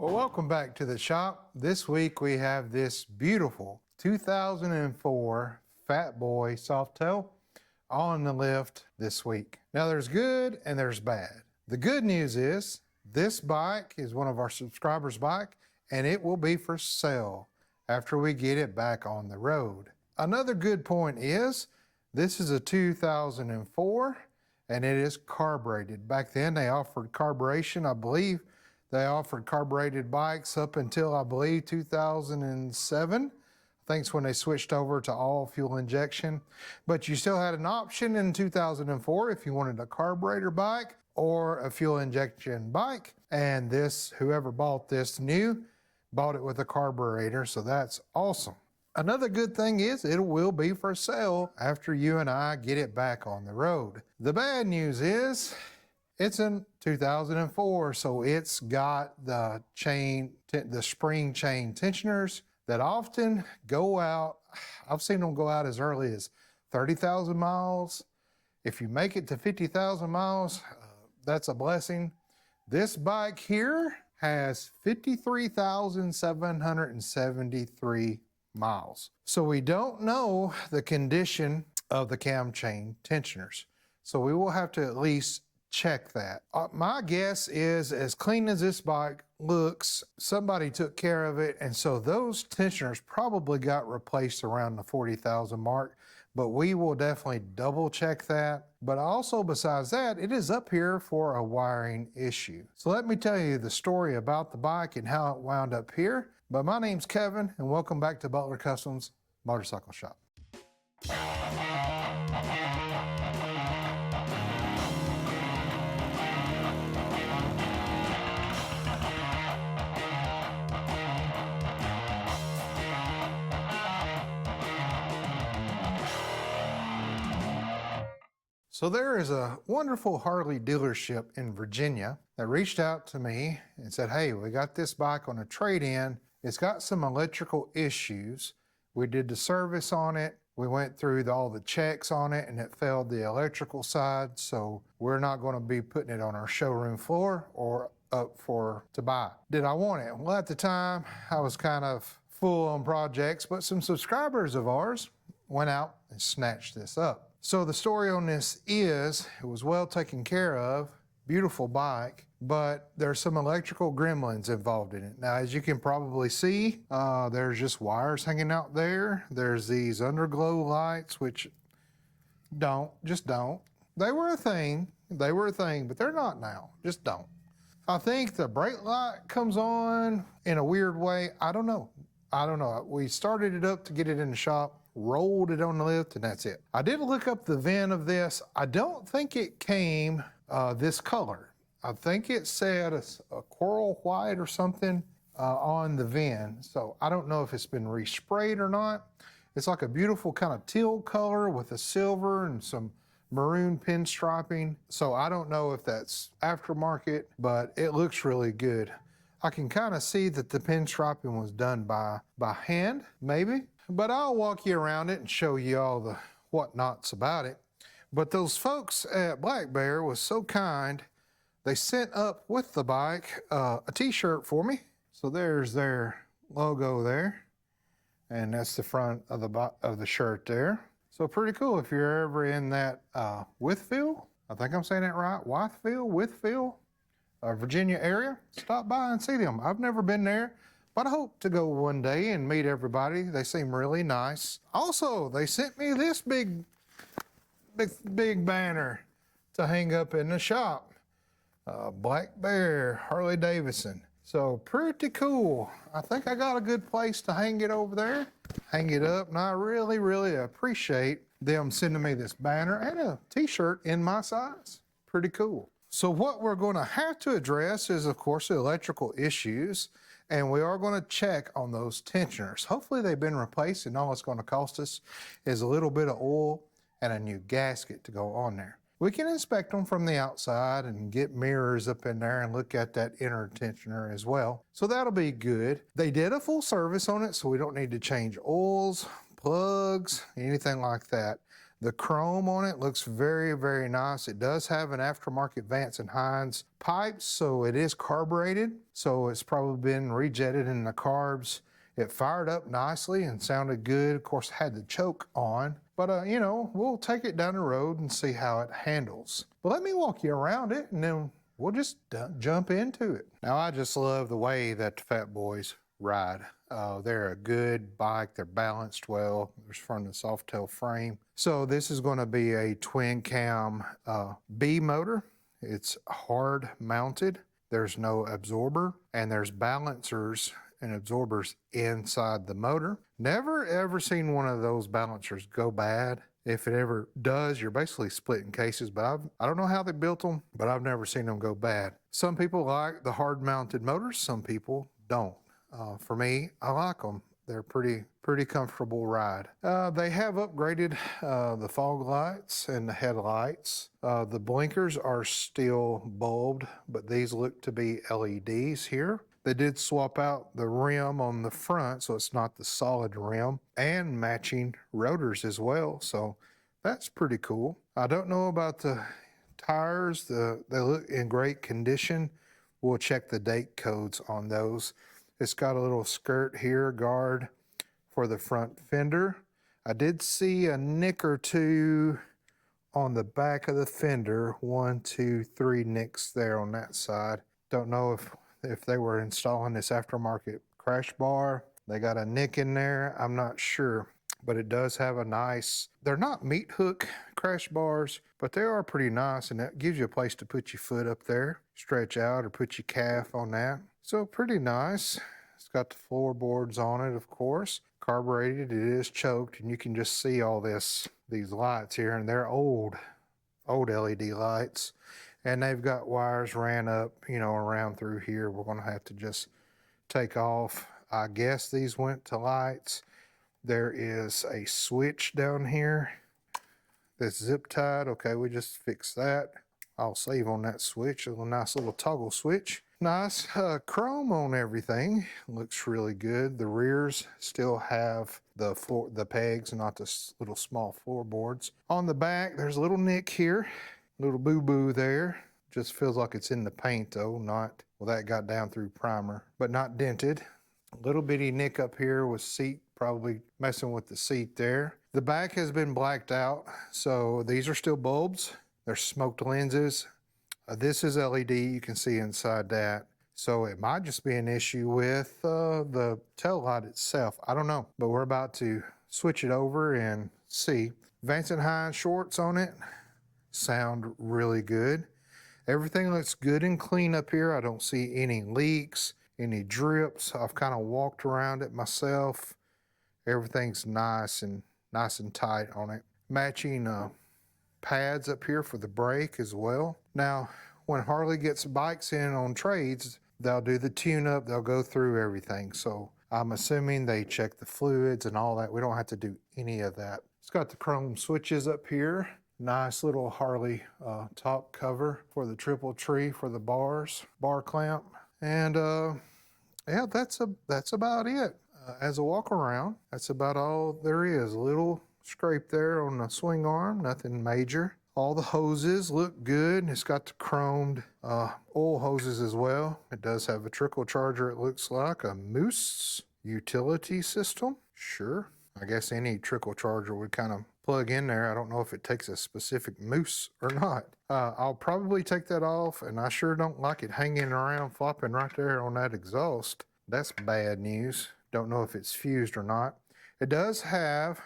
Well, welcome back to the shop. This week we have this beautiful 2004 Fatboy Softail on the lift this week. Now there's good and there's bad. The good news is this bike is one of our subscribers' bike and it will be for sale after we get it back on the road. Another good point is this is a 2004 and it is carbureted. Back then they offered carburation, I believe. They offered carbureted bikes up until, I believe, 2007. I think it's when they switched over to all fuel injection. But you still had an option in 2004 if you wanted a carburetor bike or a fuel injection bike. And this, whoever bought this new, bought it with a carburetor, so that's awesome. Another good thing is it will be for sale after you and I get it back on the road. The bad news is it's in 2004, so it's got the spring chain tensioners that often go out. I've seen them go out as early as 30,000 miles. If you make it to 50,000 miles, that's a blessing. This bike here has 53,773 miles. So we don't know the condition of the cam chain tensioners. So we will have to at least check that. My guess is as clean as this bike looks, somebody took care of it, and so those tensioners probably got replaced around the 40,000 mark, but we will definitely double check that. But also besides that, it is up here for a wiring issue. So let me tell you the story about the bike and how it wound up here. But my name's Kevin, and welcome back to Butler Customs Motorcycle Shop. So there is a wonderful Harley dealership in Virginia that reached out to me and said, hey, we got this bike on a trade-in. It's got some electrical issues. We did the service on it. We went through all the checks on it and it failed the electrical side. So we're not going to be putting it on our showroom floor or up to buy. Did I want it? Well, at the time I was kind of full on projects, but some subscribers of ours went out and snatched this up. So the story on this is, it was well taken care of, beautiful bike, but there's some electrical gremlins involved in it. Now, as you can probably see, there's just wires hanging out there. There's these underglow lights, which just don't. They were a thing, but they're not now, just don't. I think the brake light comes on in a weird way. I don't know. We started it up to get it in the shop, rolled it on the lift, and that's it. I did look up the VIN of this. I don't think it came this color. I think it said a coral white or something on the VIN. So I don't know if it's been resprayed or not. It's like a beautiful kind of teal color with a silver and some maroon pinstriping. So I don't know if that's aftermarket, but it looks really good. I can kind of see that the pinstriping was done by hand, maybe. But I'll walk you around it and show you all the whatnots about it. But those folks at Black Bear was so kind, they sent up with the bike a t-shirt for me. So there's their logo there. And that's the front of the shirt there. So pretty cool if you're ever in that Wytheville, I think I'm saying that right, Wytheville, Virginia area, stop by and see them. I've never been there, but I hope to go one day and meet everybody. They seem really nice. Also, they sent me this big banner to hang up in the shop. Black Bear, Harley Davidson. So pretty cool. I think I got a good place to hang it over there, hang it up, and I really, really appreciate them sending me this banner and a t-shirt in my size. Pretty cool. So what we're going to have to address is, of course, the electrical issues, and we are going to check on those tensioners. Hopefully they've been replaced, and all it's going to cost us is a little bit of oil and a new gasket to go on there. We can inspect them from the outside and get mirrors up in there and look at that inner tensioner as well. So that'll be good. They did a full service on it, so we don't need to change oils, plugs, anything like that. The chrome on it looks very, very nice. It does have an aftermarket Vance and Hines pipe, so it is carbureted. So it's probably been rejetted in the carbs. It fired up nicely and sounded good. Of course, had the choke on, but you know, we'll take it down the road and see how it handles. But let me walk you around it and then we'll just jump into it. Now, I just love the way that the Fatboys ride. They're a good bike. They're balanced well. There's front and soft tail frame. So this is going to be a twin cam B motor. It's hard mounted. There's no absorber, and there's balancers and absorbers inside the motor. Never ever seen one of those balancers go bad. If it ever does, you're basically splitting cases, but I don't know how they built them, but I've never seen them go bad. Some people like the hard mounted motors, some people don't. For me, I like them. They're pretty comfortable ride. They have upgraded the fog lights and the headlights. The blinkers are still bulbed, but these look to be LEDs here. They did swap out the rim on the front, so it's not the solid rim, and matching rotors as well. So that's pretty cool. I don't know about the tires. They look in great condition. We'll check the date codes on those. It's got a little skirt here, guard for the front fender. I did see a nick or two on the back of the fender. 1, 2, 3 nicks there on that side. Don't know if they were installing this aftermarket crash bar. They got a nick in there. I'm not sure, but it does have a nice, they're not meat hook crash bars, but they are pretty nice, and that gives you a place to put your foot up there, stretch out, or put your calf on that. So pretty nice. It's got the floorboards on it, of course. Carbureted, it is choked, and you can just see all these lights here, and they're old LED lights. And they've got wires ran up, you know, around through here. We're gonna have to just take off. I guess these went to lights. There is a switch down here that's zip tied. Okay, we just fixed that. I'll save on that switch. A nice little toggle switch. Nice chrome on everything. Looks really good. The rears still have the pegs, not the little small floorboards. On the back, there's a little nick here. Little boo-boo there. Just feels like it's in the paint though, not, well, that got down through primer, but not dented. A little bitty nick up here with seat, probably messing with the seat there. The back has been blacked out, so these are still bulbs. They're smoked lenses. This is LED, you can see inside that. So it might just be an issue with the tail light itself. I don't know, but we're about to switch it over and see. Vance and Hines shorts on it. Sound really good. Everything looks good and clean up here. I don't see any leaks, any drips. I've kind of walked around it myself. Everything's nice and tight on it. Matching pads up here for the brake as well. Now, when Harley gets bikes in on trades, they'll do the tune-up, they'll go through everything. So I'm assuming they check the fluids and all that. We don't have to do any of that. It's got the chrome switches up here. Nice little Harley top cover for the triple tree for the bar clamp. And yeah, that's about it. As a walk around, that's about all there is. A little scrape there on the swing arm, nothing major. All the hoses look good. It's got the chromed oil hoses as well. It does have a trickle charger, it looks like. A Moose utility system. Sure. I guess any trickle charger would kind of plug in there. I don't know if it takes a specific Moose or not. I'll probably take that off, and I sure don't like it hanging around, flopping right there on that exhaust. That's bad news. Don't know if it's fused or not. It does have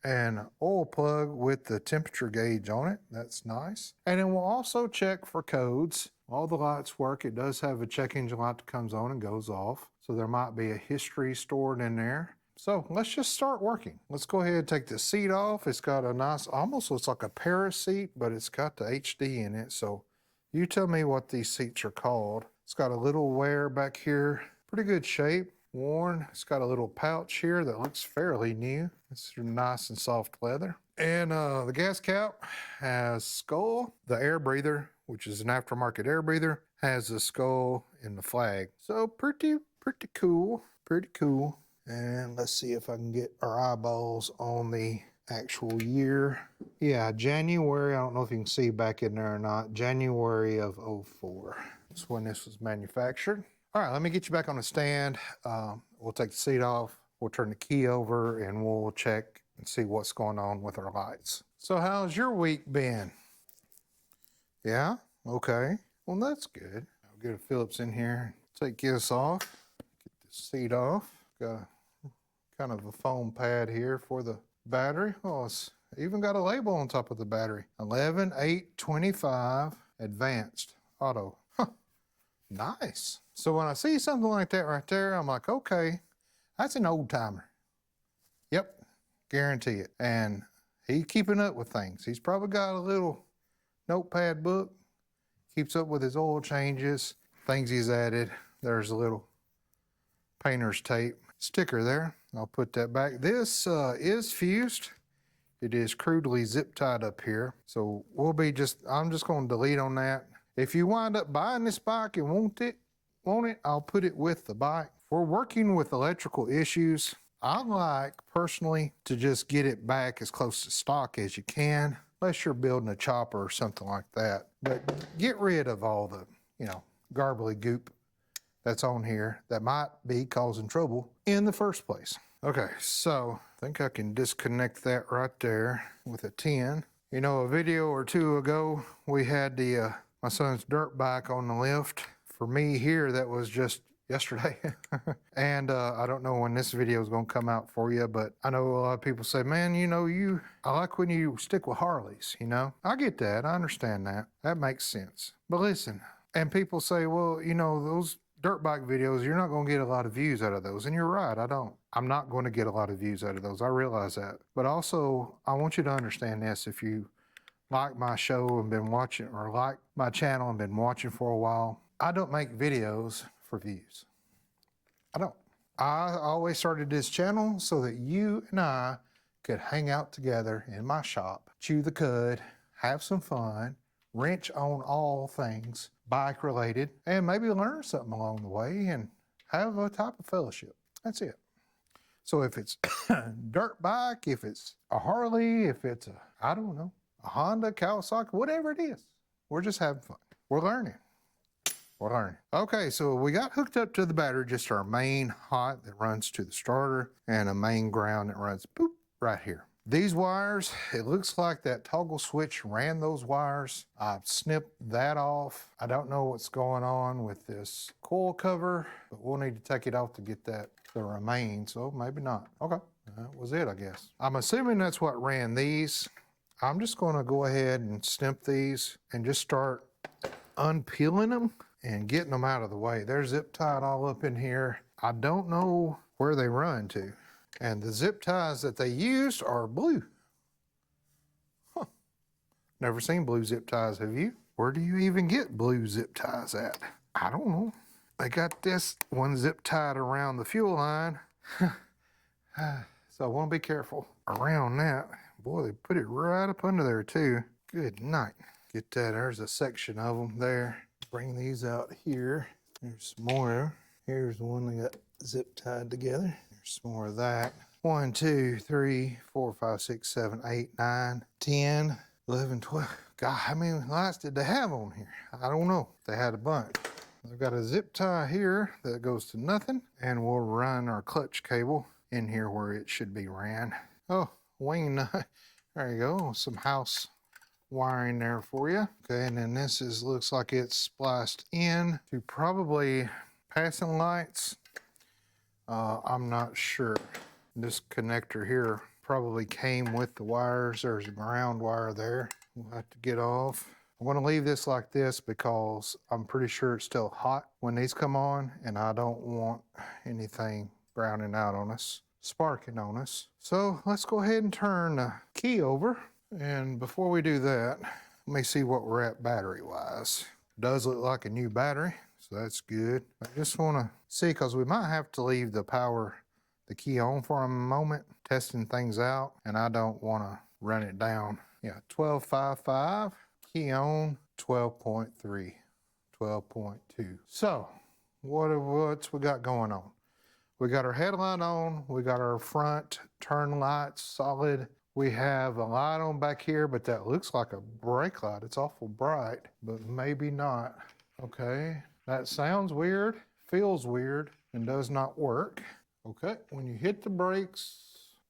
an oil plug with the temperature gauge on it. That's nice. And then we'll also check for codes. All the lights work. It does have a check engine light that comes on and goes off. So there might be a history stored in there. So let's just start working. Let's go ahead and take the seat off. It's got a nice, almost looks like a Paris seat, but it's got the HD in it. So you tell me what these seats are called. It's got a little wear back here. Pretty good shape. Worn. It's got a little pouch here that looks fairly new. It's nice and soft leather. And the gas cap has skull. The air breather, which is an aftermarket air breather, has the skull in the flag. So pretty cool. Pretty cool. And let's see if I can get our eyeballs on the actual year. Yeah, January. I don't know if you can see back in there or not. January of '04. That's when this was manufactured. All right, let me get you back on the stand. We'll take the seat off. We'll turn the key over and we'll check and see what's going on with our lights. So how's your week been? Yeah? Okay. Well, that's good. I'll get a Phillips in here. Take this off. Get the seat off. Got kind of a foam pad here for the battery. Oh, it's even got a label on top of the battery. 11825 Advanced Auto. Huh. Nice. So when I see something like that right there, I'm like, okay, that's an old timer. Yep, guarantee it. And he's keeping up with things. He's probably got a little notepad book, keeps up with his oil changes, things he's added. There's a little painter's tape sticker there. I'll put that back. This is fused. It is crudely zip tied up here. So I'm just going to delete on that. If you wind up buying this bike and want it, I'll put it with the bike. If we're working with electrical issues, I like personally to just get it back as close to stock as you can, unless you're building a chopper or something like that. But get rid of all the, garbly goop that's on here that might be causing trouble in the first place. Okay, so I think I can disconnect that right there with a 10. A video or two ago, we had my son's dirt bike on the lift. For me here, that was just yesterday. And I don't know when this video is going to come out for you, but I know a lot of people say, man, I like when you stick with Harleys, I get that. I understand that. That makes sense. But listen, and people say, well, those dirt bike videos, you're not going to get a lot of views out of those. And you're right, I don't. I'm not going to get a lot of views out of those. I realize that. But also, I want you to understand this. If you like my show and been watching, or like my channel and been watching for a while, I don't make videos for views. I don't. I always started this channel so that you and I could hang out together in my shop, chew the cud, have some fun, wrench on all things bike related, and maybe learn something along the way and have a type of fellowship. That's it. So if it's a dirt bike, if it's a Harley, if it's a Honda, Kawasaki, whatever it is, we're just having fun. We're learning. Okay, so we got hooked up to the battery, just our main hot that runs to the starter and a main ground that runs boop right here. These wires, it looks like that toggle switch ran those wires. I've snipped that off. I don't know what's going on with this coil cover, but we'll need to take it off to get that to remain, so maybe not. Okay, that was it, I guess. I'm assuming that's what ran these. I'm just gonna go ahead and snip these and just start unpeeling them and getting them out of the way. They're zip tied all up in here. I don't know where they run to. And the zip ties that they used are blue. Huh. Never seen blue zip ties, have you? Where do you even get blue zip ties at? I don't know. They got this one zip tied around the fuel line. So I want to be careful around that. Boy, they put it right up under there too. Good night. Get that, there's a section of them there. Bring these out here. There's some more. Here's the one that got zip tied together. There's some more of that. 1, 2, 3, 4, 5, 6, 7, 8, 9, 10, 11, 12. God, how many lights did they have on here? I don't know. They had a bunch. They've got a zip tie here that goes to nothing, and we'll run our clutch cable in here where it should be ran. Oh, wing nut. There you go. Some house wiring there for you. Okay, and then looks like it's spliced in to probably passing lights. I'm not sure. This connector here probably came with the wires. There's a ground wire there. We'll have to get off. I'm going to leave this like this because I'm pretty sure it's still hot when these come on, and I don't want anything browning out on us, sparking on us. So let's go ahead and turn the key over. And before we do that, let me see what we're at battery-wise. Does look like a new battery, so that's good. I just want to see, because we might have to leave the key on for a moment, testing things out, and I don't want to run it down. Yeah, 12.55, key on, 12.3, 12.2. So, what's we got going on? We got our headlight on, we got our front turn lights solid. We have a light on back here, but that looks like a brake light. It's awful bright, but maybe not. Okay, that sounds weird, feels weird, and does not work. Okay, when you hit the brakes,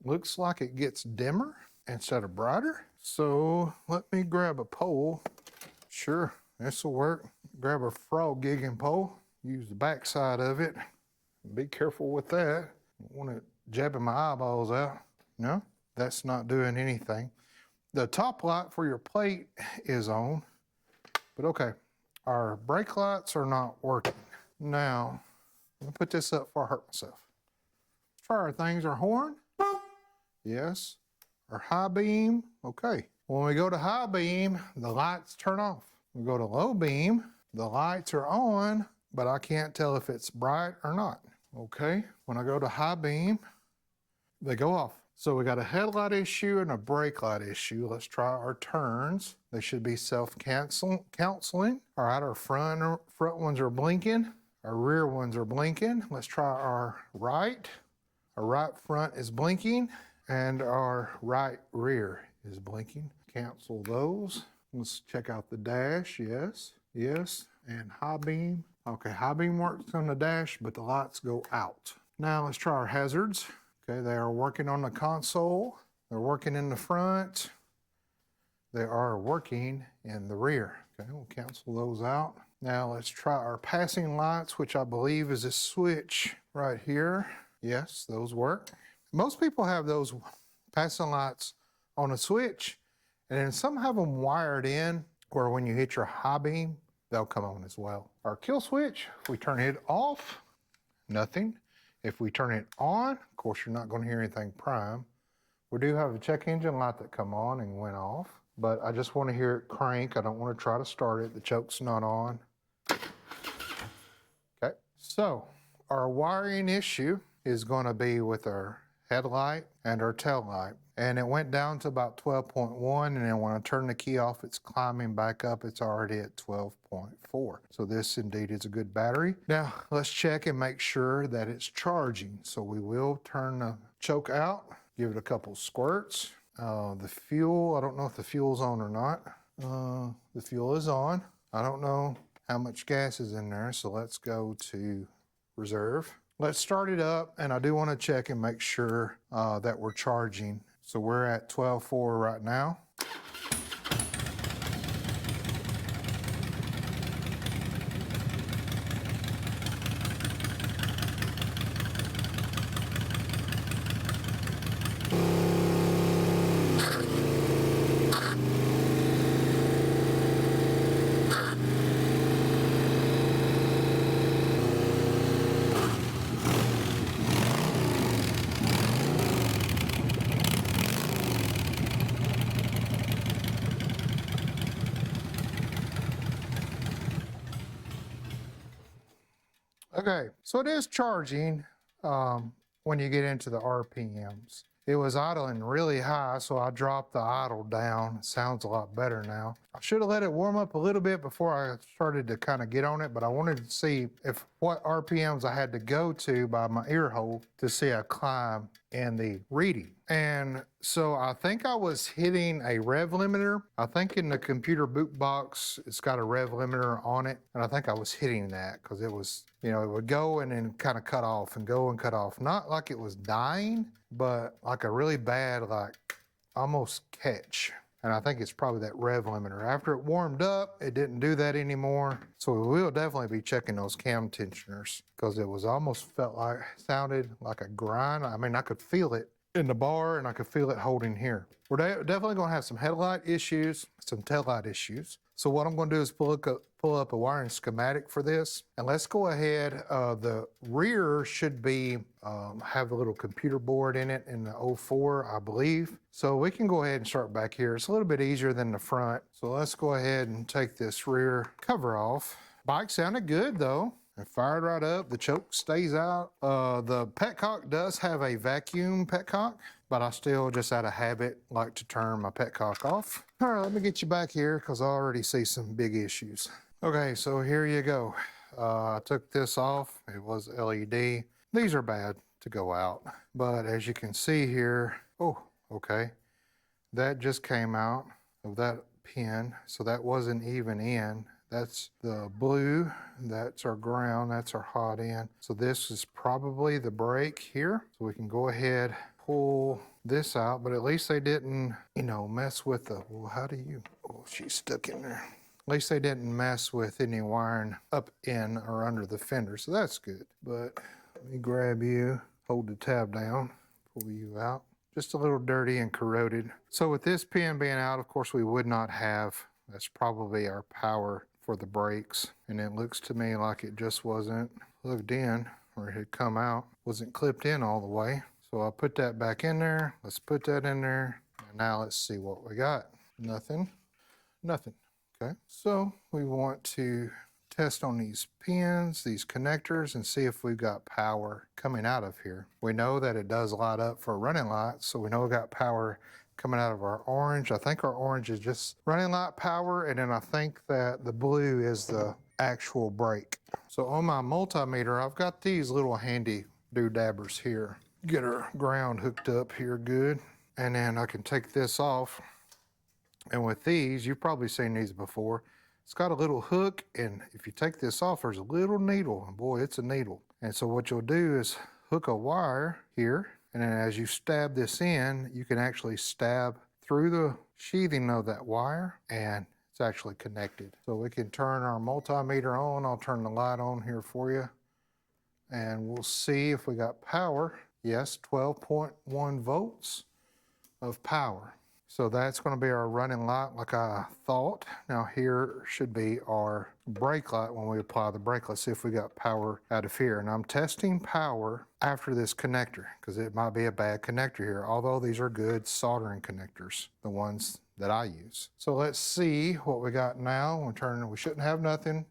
looks like it gets dimmer instead of brighter. So let me grab a pole. Sure, this will work. Grab a frog gigging pole, use the back side of it. Be careful with that. Don't want it jabbing my eyeballs out. No, that's not doing anything. The top light for your plate is on, but okay, our brake lights are not working. Now, let me put this up before I hurt myself. Let's try our things. Our horn, yes. Our high beam, okay. When we go to high beam, the lights turn off. We go to low beam, the lights are on, but I can't tell if it's bright or not. Okay, when I go to high beam, they go off. So we got a headlight issue and a brake light issue. Let's try our turns. They should be self-counseling. All right, our front ones are blinking. Our rear ones are blinking. Let's try our right. Our right front is blinking and our right rear is blinking. Cancel those. Let's check out the dash. Yes, yes, and high beam. Okay, high beam works on the dash, but the lights go out. Now let's try our hazards. Okay, they are working on the console. They're working in the front. They are working in the rear. Okay, we'll cancel those out. Now let's try our passing lights, which I believe is a switch right here. Yes, those work. Most people have those passing lights on a switch, and then some have them wired in where when you hit your high beam, they'll come on as well. Our kill switch, if we turn it off, nothing. If we turn it on, of course, you're not going to hear anything prime. We do have a check engine light that come on and went off, but I just want to hear it crank. I don't want to try to start it. The choke's not on. Okay, so our wiring issue is going to be with our headlight and our tail light. And it went down to about 12.1, and then when I turn the key off, it's climbing back up. It's already at 12.4. So this indeed is a good battery. Now let's check and make sure that it's charging. So we will turn the choke out, give it a couple squirts. The fuel, I don't know if the fuel's on or not. The fuel is on. I don't know how much gas is in there, so let's go to reserve. Let's start it up, and I do want to check and make sure that we're charging. So we're at 12.4 right now. Okay, so it is charging when you get into the RPMs. It was idling really high, so I dropped the idle down. It sounds a lot better now. I should have let it warm up a little bit before I started to kind of get on it, but I wanted to see if what RPMs I had to go to by my ear hole to see a climb in the reading. And so I think I was hitting a rev limiter. I think in the computer boot box, it's got a rev limiter on it. And I think I was hitting that because it was, you know, it would go and then kind of cut off and go and cut off. Not like it was dying, but like a really bad, like almost catch. And I think it's probably that rev limiter. After it warmed up, it didn't do that anymore. So we will definitely be checking those cam tensioners because it was almost sounded like a grind. I mean, I could feel it in the bar and I could feel it holding here. We're definitely gonna have some headlight issues, some taillight issues. So what I'm gonna do is pull up a wiring schematic for this. And let's go ahead, the rear should be, have a little computer board in it in the 04, I believe. So we can go ahead and start back here. It's a little bit easier than the front. So let's go ahead and take this rear cover off. Bike sounded good though. It fired right up. The choke stays out. The petcock does have a vacuum petcock, but I still just out of habit like to turn my petcock off. All right, let me get you back here because I already see some big issues. Okay, so here you go. I took this off. It was LED. These are bad to go out, but as you can see here, oh, okay. that just came out of that pin, so that wasn't even in. That's the blue, that's our ground, that's our hot end. So this is probably the brake here. So we can go ahead, pull this out, but at least they didn't, mess with the, well, how do you, oh, she's stuck in there. At least they didn't mess with any wiring up in or under the fender, so that's good. But let me grab you, hold the tab down, pull you out. Just a little dirty and corroded. So with this pin being out, of course, we would not have, that's probably our power for the brakes. And it looks to me like it just wasn't plugged in, or it had come out, wasn't clipped in all the way. So I'll put that back in there. Let's put that in there. And now let's see what we got. Nothing, nothing. Okay, so we want to test on these pins, these connectors, and see if we've got power coming out of here. We know that it does light up for a running light, so we know we got power coming out of our orange. I think our orange is just running light power, and then I think that the blue is the actual brake. So on my multimeter, I've got these little handy doodabbers here. Get our ground hooked up here good, and then I can take this off. And with these, you've probably seen these before. It's got a little hook, and if you take this off, there's a little needle, and boy, it's a needle. And so what you'll do is hook a wire here, and then as you stab this in, you can actually stab through the sheathing of that wire, and it's actually connected. So we can turn our multimeter on. I'll turn the light on here for you, and we'll see if we got power. Yes, 12.1 volts of power. So that's going to be our running light like I thought. Now here should be our brake light when we apply the brake. Let's see if we got power out of here. And I'm testing power after this connector because it might be a bad connector here, although these are good soldering connectors, the ones that I use. So let's see what we got now. We shouldn't have nothing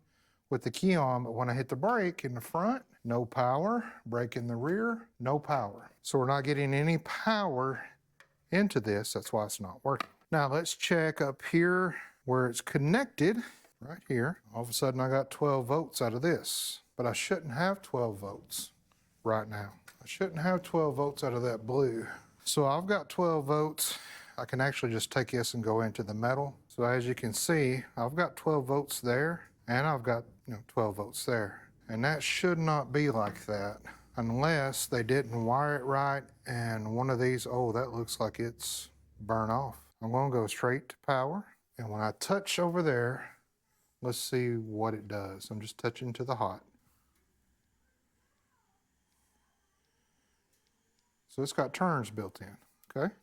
with the key on, but when I hit the brake in the front, no power. Brake in the rear, no power. So we're not getting any power into this, that's why it's not working. Now let's check up here where it's connected, right here. All of a sudden I got 12 volts out of this, but I shouldn't have 12 volts right now. I shouldn't have 12 volts out of that blue. So I've got 12 volts. I can actually just take this and go into the metal. So as you can see, I've got 12 volts there, and I've got 12 volts there. And that should not be like that, unless they didn't wire it right and one of these, oh, that looks like it's burnt off. I'm going to go straight to power, and when I touch over there, let's see what it does. I'm just touching to the hot. So it's got turns built in, okay?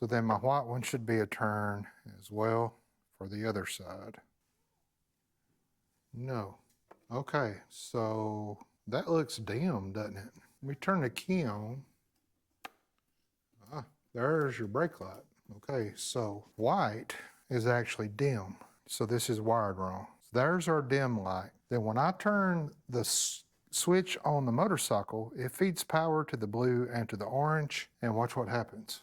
So then my white one should be a turn as well for the other side. No. Okay, so that looks dim, doesn't it? Let me turn the key on. There's your brake light. Okay, so white is actually dim. So this is wired wrong. There's our dim light. Then when I turn the switch on the motorcycle, it feeds power to the blue and to the orange, and watch what happens.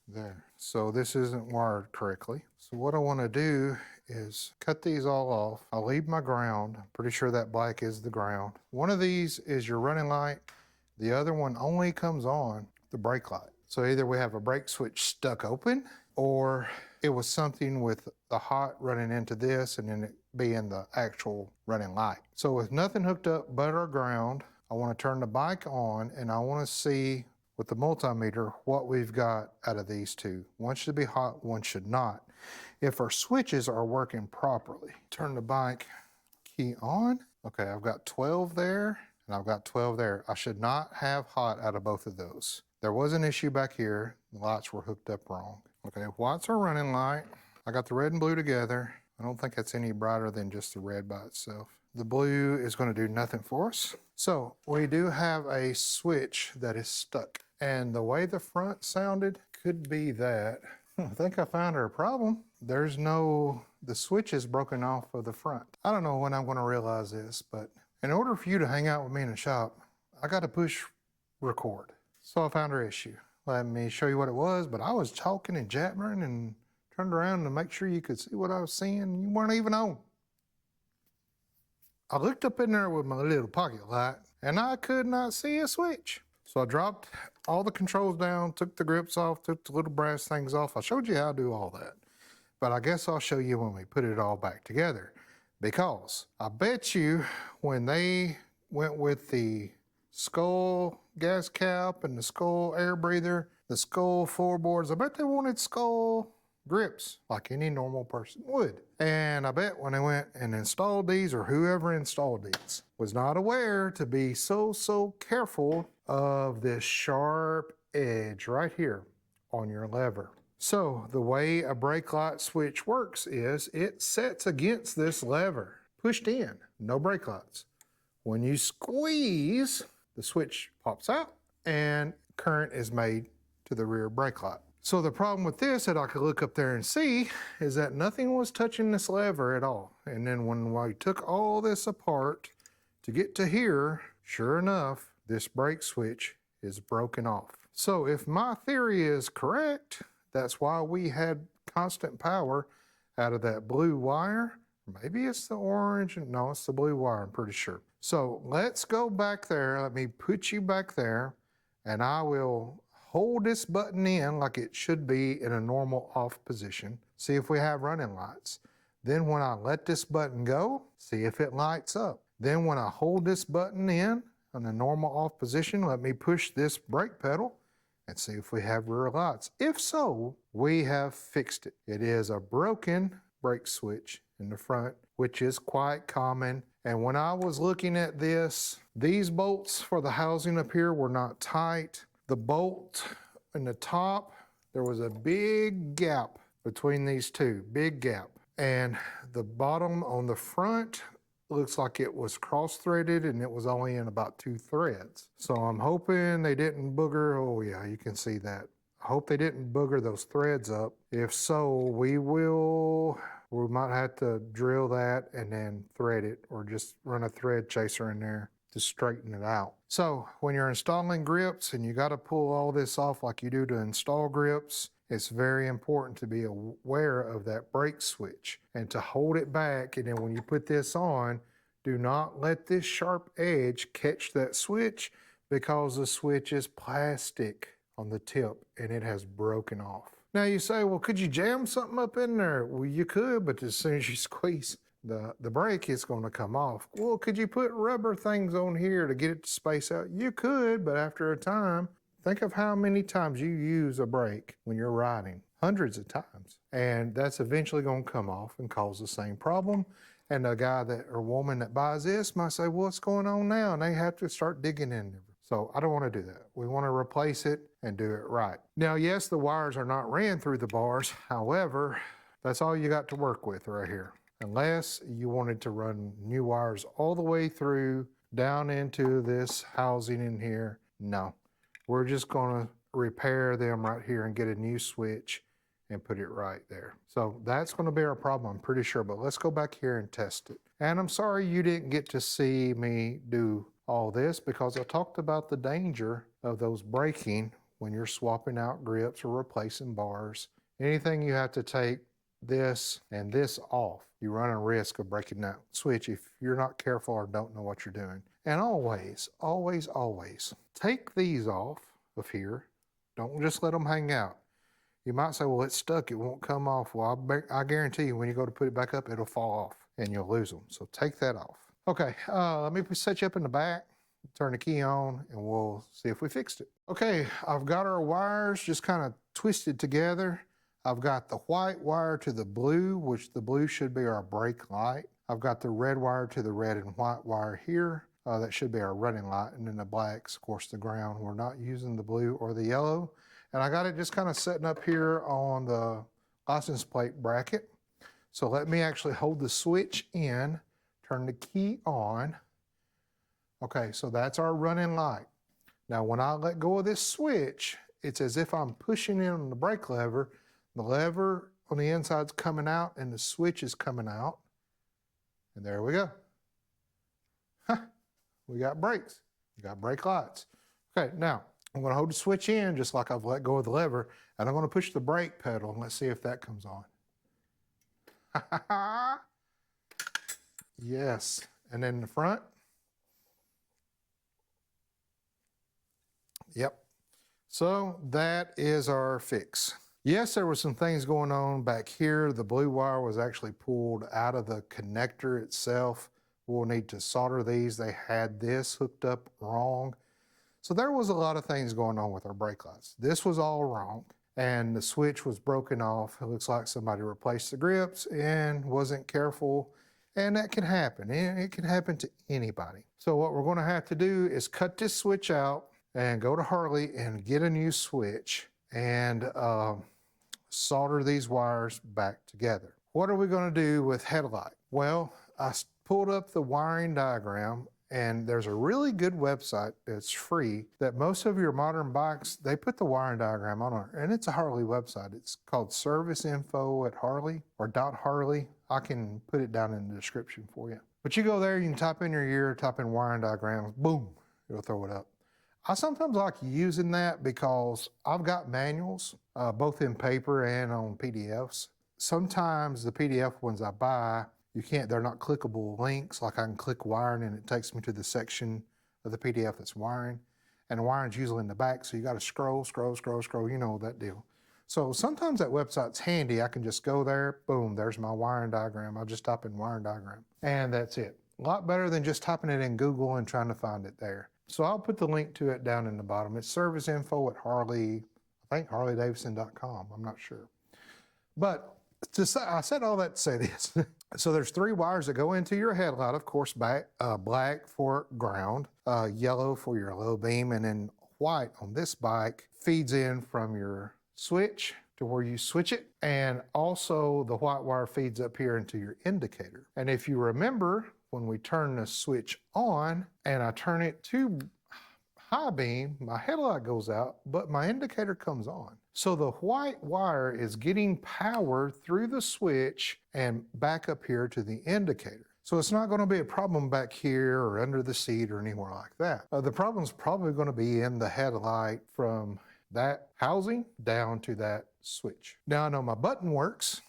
There. So this isn't wired correctly. So what I want to do is cut these all off. I'll leave my ground. I'm pretty sure that black is the ground. One of these is your running light. The other one only comes on the brake light. So either we have a brake switch stuck open, or it was something with the hot running into this and then it being the actual running light. So with nothing hooked up but our ground, I want to turn the bike on, and I want to see with the multimeter what we've got out of these two. One should be hot, one should not. If our switches are working properly. Turn the bike key on. Okay, I've got 12 there, and I've got 12 there. I should not have hot out of both of those. There was an issue back here. The lights were hooked up wrong. Okay, white's our running light. I got the red and blue together. I don't think that's any brighter than just the red by itself. The blue is going to do nothing for us. So we do have a switch that is stuck. And the way the front sounded could be that. I think I found our problem. The switch is broken off of the front. I don't know when I'm going to realize this, but in order for you to hang out with me in the shop, I got to push record. So I found our issue. Let me show you what it was, but I was talking and jabbering and turned around to make sure you could see what I was seeing, and you weren't even on. I looked up in there with my little pocket light, and I could not see a switch. So I dropped all the controls down, took the grips off, took the little brass things off. I showed you how to do all that. But I guess I'll show you when we put it all back together. Because I bet you when they went with the skull gas cap and the skull air breather, the skull floorboards, I bet they wanted skull grips like any normal person would. And I bet when they went and installed these, or whoever installed these, was not aware to be so careful of this sharp edge right here on your lever. So the way a brake light switch works is it sets against this lever, pushed in, no brake lights. When you squeeze, the switch pops out and current is made to the rear brake light. So the problem with this that I could look up there and see is that nothing was touching this lever at all. And then when I took all this apart to get to here, sure enough, this brake switch is broken off. So if my theory is correct, that's why we had constant power out of that blue wire. Maybe it's the orange. No, it's the blue wire, I'm pretty sure. So let's go back there. Let me put you back there, and I will hold this button in like it should be in a normal off position. See if we have running lights. Then when I let this button go, see if it lights up. Then when I hold this button in a normal off position, let me push this brake pedal and see if we have rear lights. If so, we have fixed it. It is a broken brake switch in the front, which is quite common. And when I was looking at this, these bolts for the housing up here were not tight. The bolt in the top, there was a big gap between these two, big gap. And the bottom on the front looks like it was cross-threaded and it was only in about 2 threads. So I'm hoping they didn't booger, oh yeah, you can see that. I hope they didn't booger those threads up. If so, we might have to drill that and then thread it, or just run a thread chaser in there to straighten it out. So when you're installing grips and you got to pull all this off like you do to install grips, it's very important to be aware of that brake switch and to hold it back. And then when you put this on, do not let this sharp edge catch that switch, because the switch is plastic on the tip and it has broken off. Now you say, well, could you jam something up in there? Well, you could, but as soon as you squeeze the brake, it's going to come off. Well, could you put rubber things on here to get it to space out? You could, but after a time, think of how many times you use a brake when you're riding. Hundreds of times. And that's eventually going to come off and cause the same problem. And the guy that or woman that buys this might say, well, what's going on now? And they have to start digging in there. So I don't want to do that. We want to replace it and do it right. Now, yes, the wires are not ran through the bars. However, that's all you got to work with right here. Unless you wanted to run new wires all the way through down into this housing in here. No, we're just going to repair them right here and get a new switch and put it right there. So that's going to be our problem, I'm pretty sure. But let's go back here and test it. And I'm sorry you didn't get to see me do all this, because I talked about the danger of those breaking when you're swapping out grips or replacing bars. Anything you have to take this and this off, you run a risk of breaking that switch if you're not careful or don't know what you're doing. And always, always, always take these off of here. Don't just let them hang out. You might say, well, it's stuck, it won't come off. Well, I guarantee you when you go to put it back up, it'll fall off and you'll lose them. So take that off. Okay, let me set you up in the back, turn the key on, and we'll see if we fixed it. Okay, I've got our wires just kind of twisted together. I've got the white wire to the blue, which the blue should be our brake light. I've got the red wire to the red and white wire here. That should be our running light. And then the black's, of course, the ground. We're not using the blue or the yellow. And I got it just kind of setting up here on the license plate bracket. So let me actually hold the switch in, turn the key on. Okay, so that's our running light. Now, when I let go of this switch, it's as if I'm pushing in on the brake lever. The lever on the inside's coming out and the switch is coming out. And there we go. We got brakes. We got brake lights. Okay, now I'm going to hold the switch in just like I've let go of the lever, and I'm going to push the brake pedal and let's see if that comes on. Yes. And then the front. Yep. So that is our fix. Yes, there were some things going on back here. The blue wire was actually pulled out of the connector itself. We'll need to solder these. They had this hooked up wrong. So there was a lot of things going on with our brake lights. This was all wrong, and the switch was broken off. It looks like somebody replaced the grips and wasn't careful, and that can happen. It can happen to anybody. So what we're going to have to do is cut this switch out and go to Harley and get a new switch and solder these wires back together. What are we going to do with headlight? Well, I pulled up the wiring diagram, and there's a really good website that's free that most of your modern bikes, they put the wiring diagram on it, and it's a Harley website. It's called Service Info at Harley or .Harley. I can put it down in the description for you. But you go there, you can type in your year, type in wiring diagrams, boom, it'll throw it up. I sometimes like using that because I've got manuals, both in paper and on PDFs. Sometimes the PDF ones I buy, they're not clickable links. Like I can click wiring and it takes me to the section of the PDF that's wiring. And wiring's usually in the back, so you gotta scroll, you know that deal. So sometimes that website's handy. I can just go there, boom, there's my wiring diagram. I'll just type in wiring diagram, and that's it. A lot better than just typing it in Google and trying to find it there. So I'll put the link to it down in the bottom. It's service info at Harley, I think harleydavidson.com, I'm not sure. But I said all that to say this. So there's 3 wires that go into your headlight, of course, black for ground, yellow for your low beam, and then white on this bike feeds in from your switch to where you switch it. And also the white wire feeds up here into your indicator. And if you remember, when we turn the switch on and I turn it to high beam, my headlight goes out, but my indicator comes on. So the white wire is getting power through the switch and back up here to the indicator. So it's not going to be a problem back here or under the seat or anywhere like that. The problem's probably going to be in the headlight from that housing down to that switch. Now I know my button works,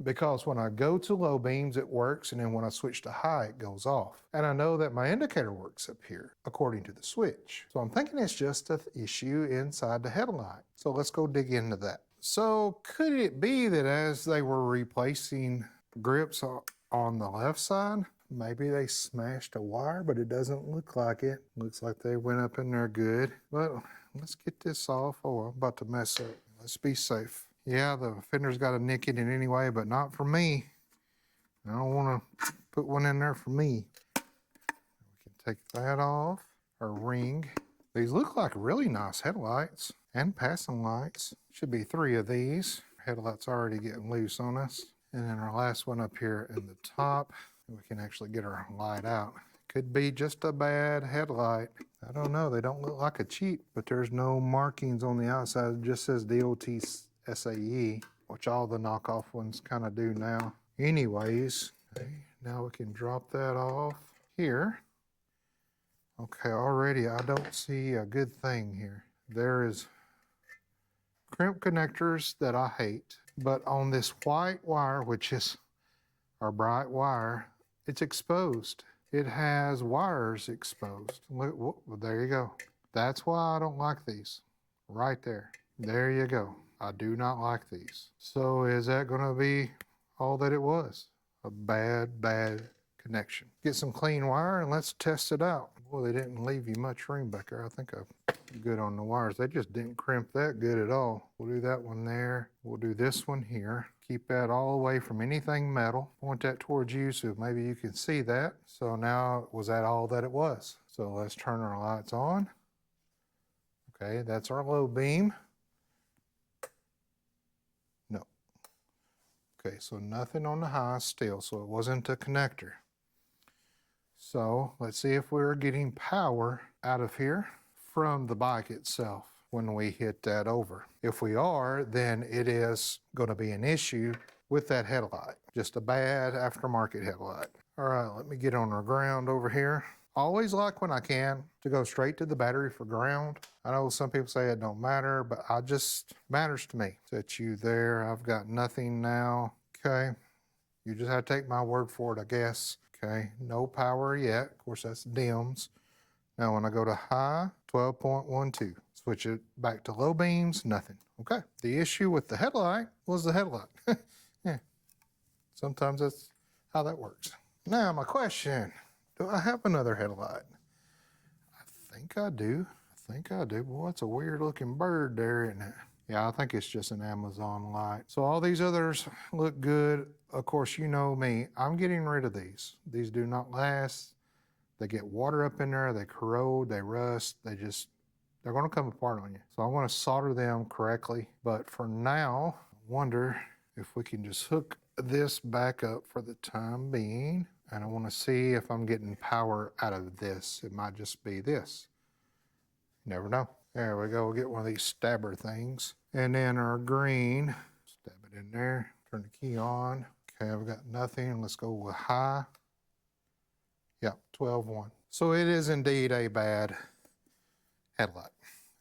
because when I go to low beams, it works, and then when I switch to high, it goes off. And I know that my indicator works up here, according to the switch. So I'm thinking it's just an issue inside the headlight. So let's go dig into that. So could it be that as they were replacing grips on the left side, maybe they smashed a wire, but it doesn't look like it. Looks like they went up in there good. But let's get this off. Oh, I'm about to mess up. Let's be safe. Yeah, the fender's got a nick in it anyway, but not for me. I don't want to put one in there for me. We can take that off, our ring. These look like really nice headlights and passing lights. Should be 3 of these. Headlights already getting loose on us. And then our last one up here in the top, we can actually get our light out. Could be just a bad headlight. I don't know, they don't look like a cheap, but there's no markings on the outside. It just says DOT SAE, which all the knockoff ones kind of do now. Anyways, okay, now we can drop that off here. Okay, already I don't see a good thing here. There is crimp connectors that I hate, but on this white wire, which is our bright wire, it's exposed. It has wires exposed. Look, whoop, there you go. That's why I don't like these. Right there. There you go. I do not like these. So is that going to be all that it was? A bad connection. Get some clean wire and let's test it out. Boy, they didn't leave you much room back there. I think I'm good on the wires. They just didn't crimp that good at all. We'll do that one there. We'll do this one here. Keep that all away from anything metal. Point that towards you so maybe you can see that. So now, was that all that it was? So let's turn our lights on. Okay, that's our low beam. No. Okay, so nothing on the high still, so it wasn't a connector. So let's see if we're getting power out of here from the bike itself when we hit that over. If we are, then it is going to be an issue with that headlight. Just a bad aftermarket headlight. All right, let me get on our ground over here. Always like when I can to go straight to the battery for ground. I know some people say it don't matter, but matters to me. Set you there. I've got nothing now. Okay. You just have to take my word for it, I guess. Okay. No power yet. Of course, that's dims. Now when I go to high, 12.12. Switch it back to low beams, nothing. Okay. The issue with the headlight was the headlight. Yeah. Sometimes that's how that works. Now my question, do I have another headlight? I think I do. Boy, it's a weird looking bird there, isn't it? Yeah, I think it's just an Amazon light. So all these others look good. Of course, you know me, I'm getting rid of these. These do not last. They get water up in there, they corrode, they rust, they're gonna come apart on you. So I wanna solder them correctly. But for now, I wonder if we can just hook this back up for the time being. And I wanna see if I'm getting power out of this. It might just be this. You never know. There we go, we'll get one of these stabber things. And then our green, stab it in there, turn the key on. Okay, I've got nothing, let's go with high. Yeah, 12.1. So it is indeed a bad headlight.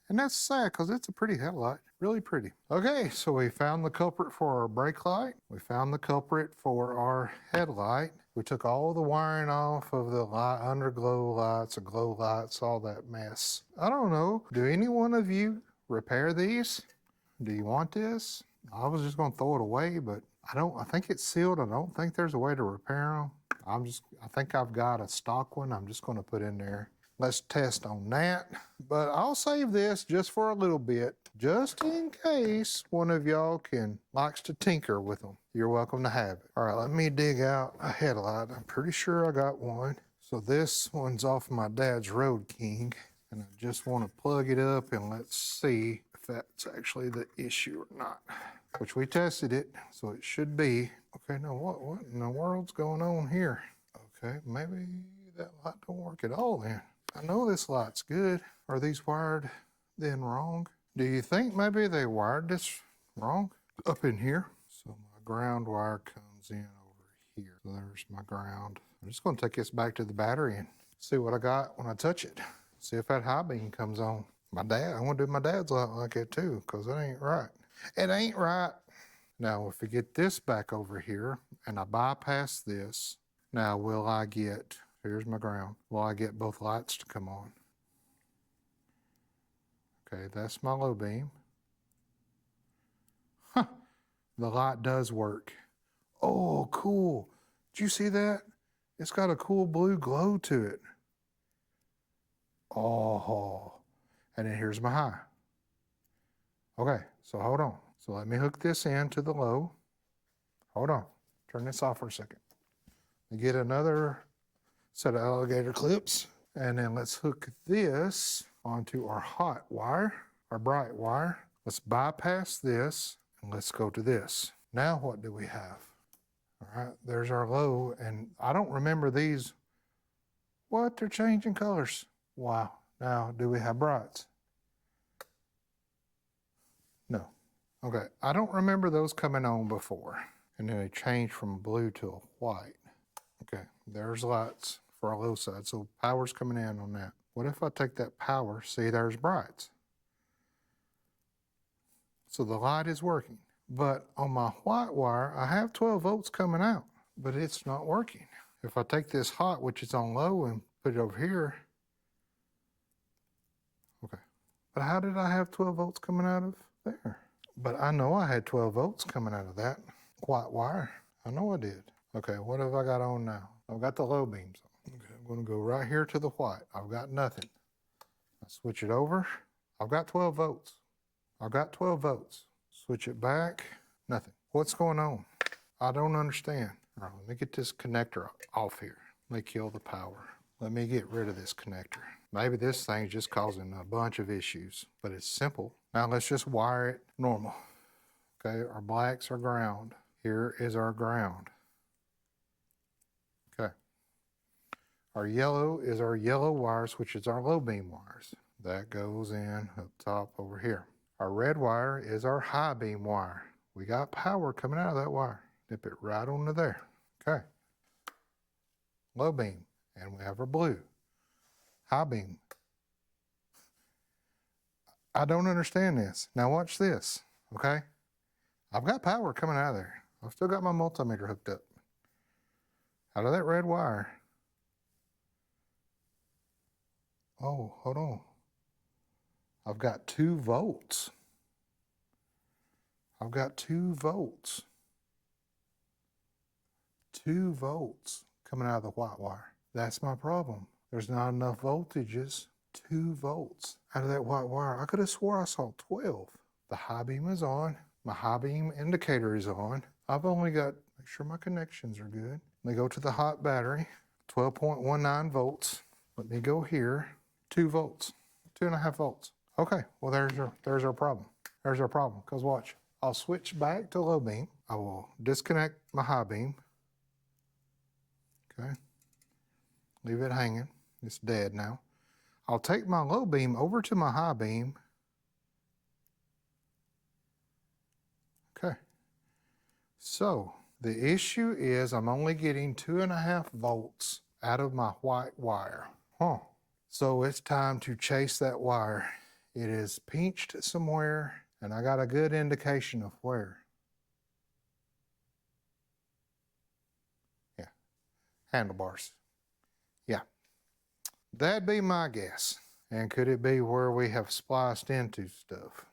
And that's sad because it's a pretty headlight, really pretty. Okay, so we found the culprit for our brake light. We found the culprit for our headlight. We took all the wiring off of the light, underglow lights, the glow lights, all that mess. I don't know, do any one of you repair these? Do you want this? I was just gonna throw it away, but I think it's sealed. I don't think there's a way to repair them. I think I've got a stock one I'm just gonna put in there. Let's test on that. But I'll save this just for a little bit, just in case one of y'all likes to tinker with them. You're welcome to have it. All right, let me dig out a headlight. I'm pretty sure I got one. So this one's off my dad's Road King, and I just want to plug it up and let's see if that's actually the issue or not. Which we tested it, so it should be. Okay, now what in the world's going on here? Okay, maybe that light don't work at all then. I know this light's good. Are these wired then wrong? Do you think maybe they wired this wrong up in here? So my ground wire comes in over here. So there's my ground. I'm just gonna take this back to the battery and see what I got when I touch it. See if that high beam comes on. I wanna do my dad's light like it too, because it ain't right. It ain't right. Now, if we get this back over here and I bypass this, now will I get, here's my ground, will I get both lights to come on? Okay, that's my low beam. Huh, the light does work. Oh, cool. Did you see that? It's got a cool blue glow to it. Oh, and then here's my high. Okay, so hold on. So let me hook this in to the low. Hold on, turn this off for a second. Get another set of alligator clips, and then let's hook this onto our hot wire, our bright wire. Let's bypass this, and let's go to this. Now what do we have? All right, there's our low, and I don't remember these. What, they're changing colors. Wow, now do we have brights? No. Okay, I don't remember those coming on before. And then they changed from blue to a white. Okay, there's lights for our low side. So power's coming in on that. What if I take that power? See, there's brights. So the light is working. But on my white wire, I have 12 volts coming out, but it's not working. If I take this hot, which is on low, and put it over here, okay. But how did I have 12 volts coming out of there? But I know I had 12 volts coming out of that white wire. I know I did. Okay, what have I got on now? I've got the low beams on. Okay, I'm gonna go right here to the white. I've got nothing. I switch it over. I've got 12 volts. I've got 12 volts. Switch it back, nothing. What's going on? I don't understand. All right, let me get this connector off here. Let me kill the power. Let me get rid of this connector. Maybe this thing's just causing a bunch of issues, but it's simple. Now let's just wire it normal. Okay, our blacks are ground. Here is our ground. Okay. Our yellow is our yellow wires, which is our low beam wires. That goes in up top over here. Our red wire is our high beam wire. We got power coming out of that wire. Dip it right onto there. Okay. Low beam. And we have our blue. High beam. I don't understand this. Now watch this, okay? I've got power coming out of there. I've still got my multimeter hooked up. Out of that red wire. Oh, hold on. I've got 2 volts. I've got 2 volts. 2 volts coming out of the white wire. That's my problem. There's not enough voltages. 2 volts out of that white wire. I could have swore I saw 12. The high beam is on. My high beam indicator is on. I've only got, make sure my connections are good. Let me go to the hot battery, 12.19 volts. Let me go here, 2 volts, 2.5 volts. Okay, well there's our problem. There's our problem, because watch. I'll switch back to low beam. I will disconnect my high beam. Okay, leave it hanging. It's dead now. I'll take my low beam over to my high beam. Okay, so the issue is I'm only getting 2.5 volts out of my white wire. So it's time to chase that wire. It is pinched somewhere, and I got a good indication of where. Yeah, handlebars. Yeah, that'd be my guess. And could it be where we have spliced into stuff?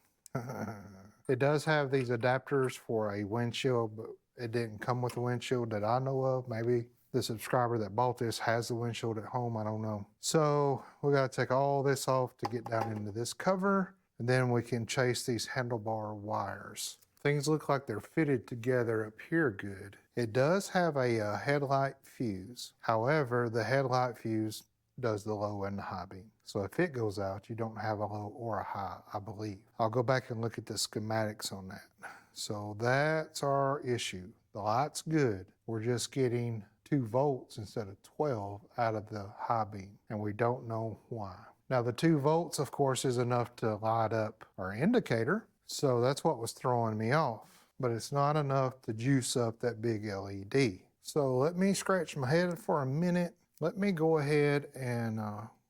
It does have these adapters for a windshield, but it didn't come with a windshield that I know of. Maybe the subscriber that bought this has the windshield at home, I don't know. So we gotta take all this off to get down into this cover, and then we can chase these handlebar wires. Things look like they're fitted together up here good. It does have a headlight fuse. However, the headlight fuse does the low and the high beam. So if it goes out, you don't have a low or a high, I believe. I'll go back and look at the schematics on that. So that's our issue. The light's good. We're just getting 2 volts instead of 12 out of the high beam, and we don't know why. Now the 2 volts, of course, is enough to light up our indicator. So that's what was throwing me off, but it's not enough to juice up that big LED. So let me scratch my head for a minute. Let me go ahead and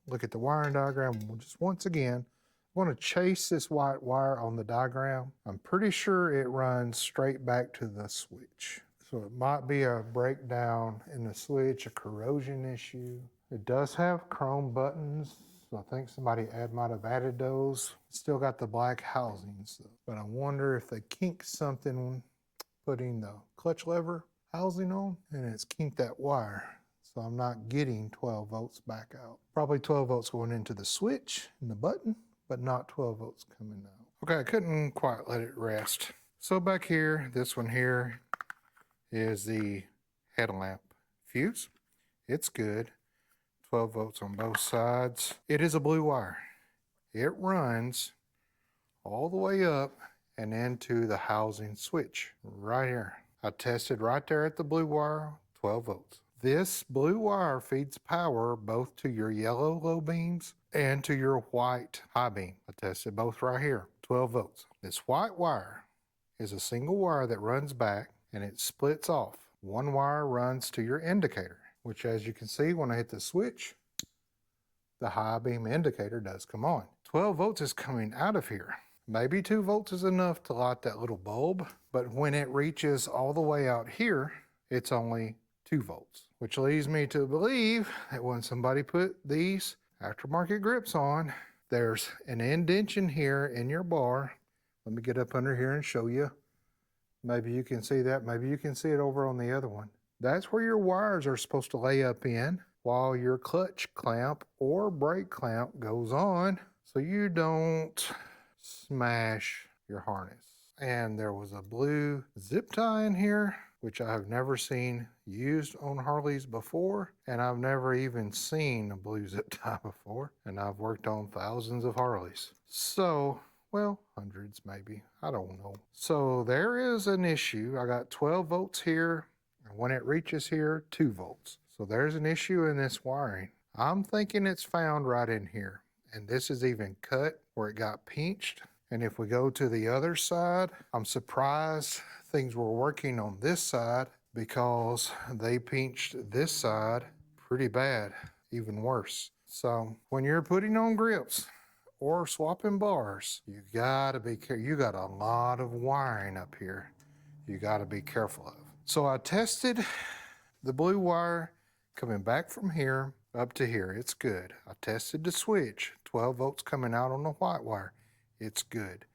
look at the wiring diagram just once again. I want to chase this white wire on the diagram. I'm pretty sure it runs straight back to the switch. So it might be a breakdown in the switch, a corrosion issue. It does have chrome buttons. So I think somebody might have added those. Still got the black housings though. But I wonder if they kinked something putting the clutch lever housing on, and it's kinked that wire. So I'm not getting 12 volts back out. Probably 12 volts going into the switch and the button, but not 12 volts coming out. Okay, I couldn't quite let it rest. So back here, this one here is the headlamp fuse. It's good. 12 volts on both sides. It is a blue wire. It runs all the way up and into the housing switch right here. I tested right there at the blue wire, 12 volts. This blue wire feeds power both to your yellow low beams and to your white high beam. I tested both right here, 12 volts. This white wire is a single wire that runs back and it splits off. One wire runs to your indicator, which as you can see when I hit the switch, the high beam indicator does come on. 12 volts is coming out of here. Maybe 2 volts is enough to light that little bulb, but when it reaches all the way out here, it's only 2 volts, which leads me to believe that when somebody put these aftermarket grips on, there's an indentation here in your bar. Let me get up under here and show you. Maybe you can see that. Maybe you can see it over on the other one. That's where your wires are supposed to lay up in while your clutch clamp or brake clamp goes on so you don't smash your harness. And there was a blue zip tie in here, which I have never seen used on Harleys before, and I've never even seen a blue zip tie before, and I've worked on thousands of Harleys. So, well, hundreds maybe, I don't know. So there is an issue. I got 12 volts here, and when it reaches here, 2 volts. So there's an issue in this wiring. I'm thinking it's found right in here, and this is even cut where it got pinched. And if we go to the other side, I'm surprised things were working on this side because they pinched this side pretty bad, even worse. So when you're putting on grips or swapping bars, you gotta be careful. You got a lot of wiring up here you gotta be careful of. So I tested the blue wire coming back from here up to here. It's good. I tested the switch. 12 volts coming out on the white wire. It's good.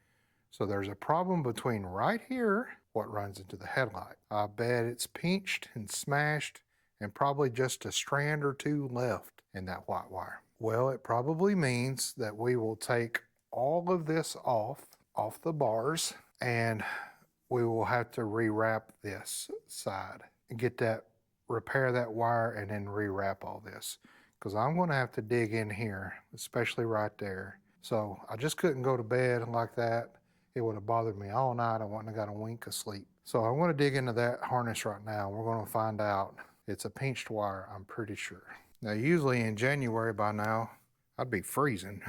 So there's a problem between right here, what runs into the headlight. I bet it's pinched and smashed and probably just a strand or two left in that white wire. Well, it probably means that we will take all of this off the bars, and we will have to rewrap this side and get that, repair that wire, and then rewrap all this. Because I'm going to have to dig in here, especially right there. So I just couldn't go to bed like that. It would have bothered me all night. I wouldn't have got a wink of sleep. So I'm going to dig into that harness right now. We're going to find out. It's a pinched wire, I'm pretty sure. Now, usually in January by now, I'd be freezing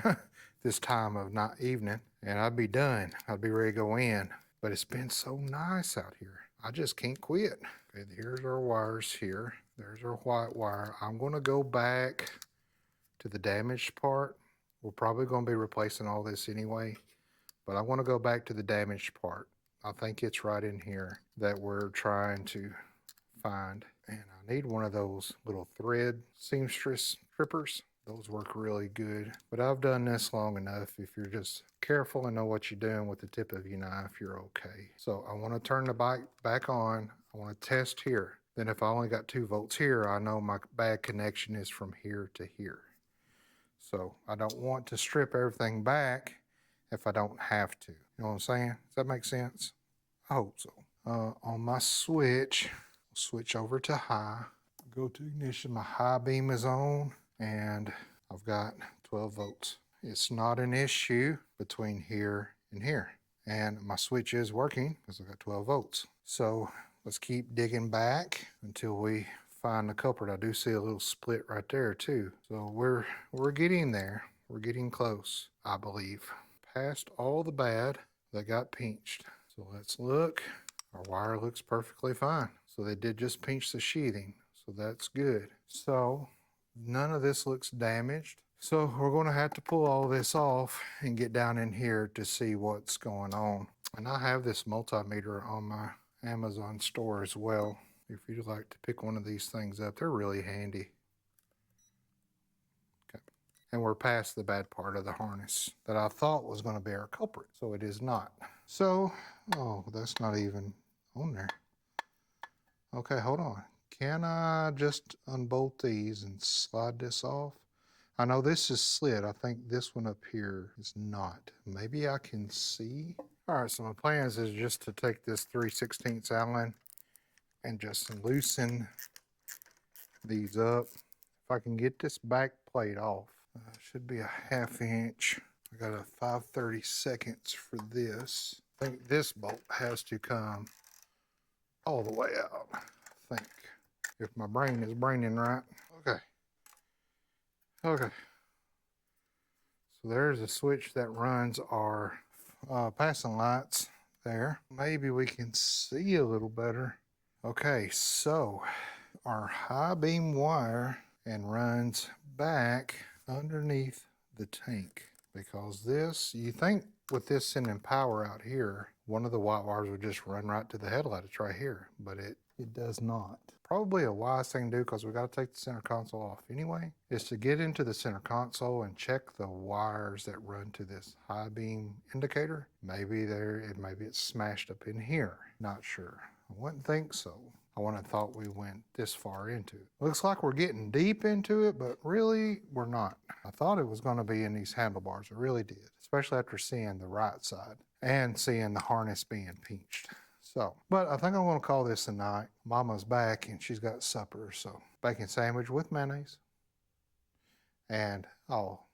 this time of night evening, and I'd be done. I'd be ready to go in. But it's been so nice out here. I just can't quit. Okay, here's our wires here. There's our white wire. I'm going to go back to the damaged part. We're probably going to be replacing all this anyway, but I want to go back to the damaged part. I think it's right in here that we're trying to find. And I need one of those little thread seamstress trippers. Those work really good. But I've done this long enough. If you're just careful and know what you're doing with the tip of your knife, you're okay. So I want to turn the bike back on. I want to test here. Then if I only got 2 volts here, I know my bad connection is from here to here. So I don't want to strip everything back if I don't have to. You know what I'm saying? Does that make sense? I hope so. On my switch, switch over to high. Go to ignition. My high beam is on, and I've got 12 volts. It's not an issue between here and here. And my switch is working because I've got 12 volts. So let's keep digging back until we find the culprit. I do see a little split right there too. So we're getting there. We're getting close, I believe. Past all the bad that got pinched. So let's look. Our wire looks perfectly fine. So they did just pinch the sheathing. So that's good. So none of this looks damaged. So we're going to have to pull all this off and get down in here to see what's going on. And I have this multimeter on my Amazon store as well. If you'd like to pick one of these things up, they're really handy. Okay. And we're past the bad part of the harness that I thought was going to be our culprit. So it is not. So, oh, that's not even on there. Okay, hold on. Can I just unbolt these and slide this off? I know this is slid. I think this one up here is not. Maybe I can see. All right, so my plans is just to take this 3/16 Allen and just loosen these up. If I can get this back plate off, should be a 1/2 inch. I got a 5/32 for this. I think this bolt has to come all the way out, I think, if my brain is braining right. Okay. Okay. So there's a switch that runs our passing lights there. Maybe we can see a little better. Okay, so our high beam wire and runs back underneath the tank, because this, you think with this sending power out here, one of the white wires would just run right to the headlight. It's right here, but it does not. Probably a wise thing to do, because we got to take the center console off anyway, is to get into the center console and check the wires that run to this high beam indicator. Maybe it's smashed up in here. Not sure. I wouldn't think so. I wouldn't have thought we went this far into it. Looks like we're getting deep into it, but really we're not. I thought it was going to be in these handlebars. It really did, especially after seeing the right side and seeing the harness being pinched. So, but I think I'm going to call this a night. Mama's back and she's got supper, so bacon sandwich with mayonnaise. And I'll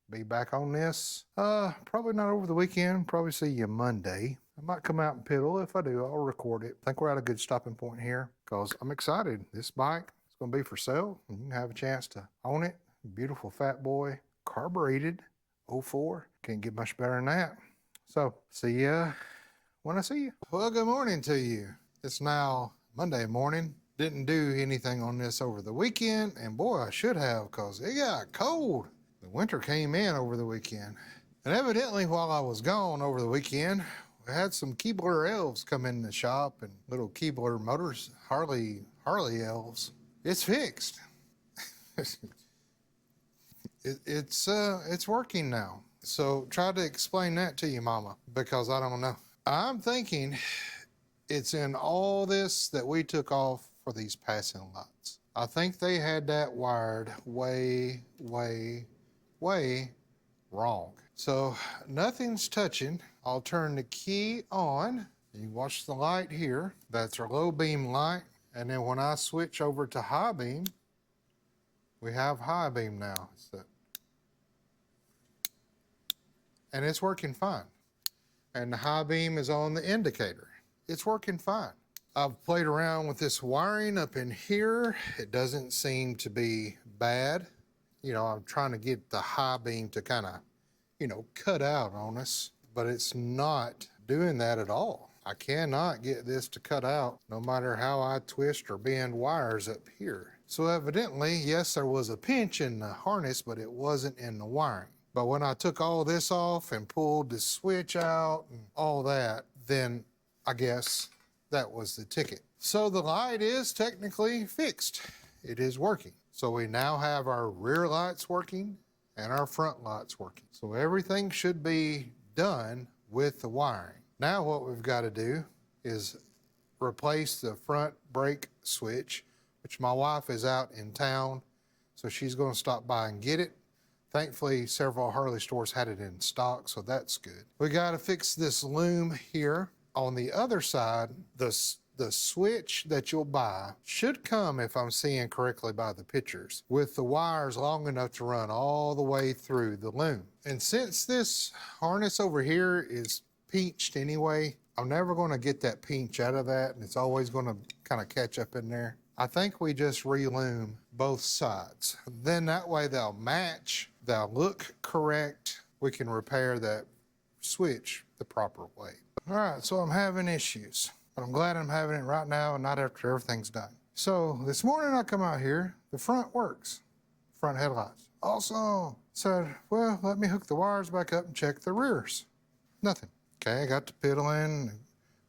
be back on this. Probably not over the weekend. Probably see you Monday. I might come out and piddle. If I do, I'll record it. I think we're at a good stopping point here because I'm excited. This bike is going to be for sale. You can have a chance to own it. Beautiful Fatboy, carbureted, 04. Can't get much better than that. So, see ya when I see you. Well, good morning to you. It's now Monday morning. Didn't do anything on this over the weekend, and boy, I should have, because it got cold. The winter came in over the weekend. And evidently, while I was gone over the weekend, we had some Keebler elves come in the shop, and little Keebler motors, Harley elves. It's fixed. It's working now. So try to explain that to you, Mama, because I don't know. I'm thinking it's in all this that we took off for these passing lights. I think they had that wired way wrong. So nothing's touching. I'll turn the key on. You watch the light here. That's our low beam light. And then when I switch over to high beam, we have high beam now. And it's working fine. And the high beam is on the indicator. It's working fine. I've played around with this wiring up in here. It doesn't seem to be bad. You know, I'm trying to get the high beam to kind of, you know, cut out on us, but it's not doing that at all. I cannot get this to cut out no matter how I twist or bend wires up here. So evidently, yes, there was a pinch in the harness, but it wasn't in the wiring. But when I took all this off and pulled the switch out and all that, then I guess that was the ticket. So the light is technically fixed. It is working. So we now have our rear lights working and our front lights working. So everything should be done with the wiring. Now what we've got to do is replace the front brake switch, which my wife is out in town, so she's going to stop by and get it. Thankfully, several Harley stores had it in stock, so that's good. We got to fix this loom here. On the other side, the switch that you'll buy should come, if I'm seeing correctly by the pictures, with the wires long enough to run all the way through the loom. And since this harness over here is pinched anyway, I'm never going to get that pinch out of that, and it's always going to kind of catch up in there. I think we just re-loom both sides. Then that way they'll match, they'll look correct. We can repair that switch the proper way. All right, so I'm having issues, but I'm glad I'm having it right now and not after everything's done. So this morning I come out here, the front works, front headlights. Also said, well, let me hook the wires back up and check the rears. Nothing. Okay, I got the piddling,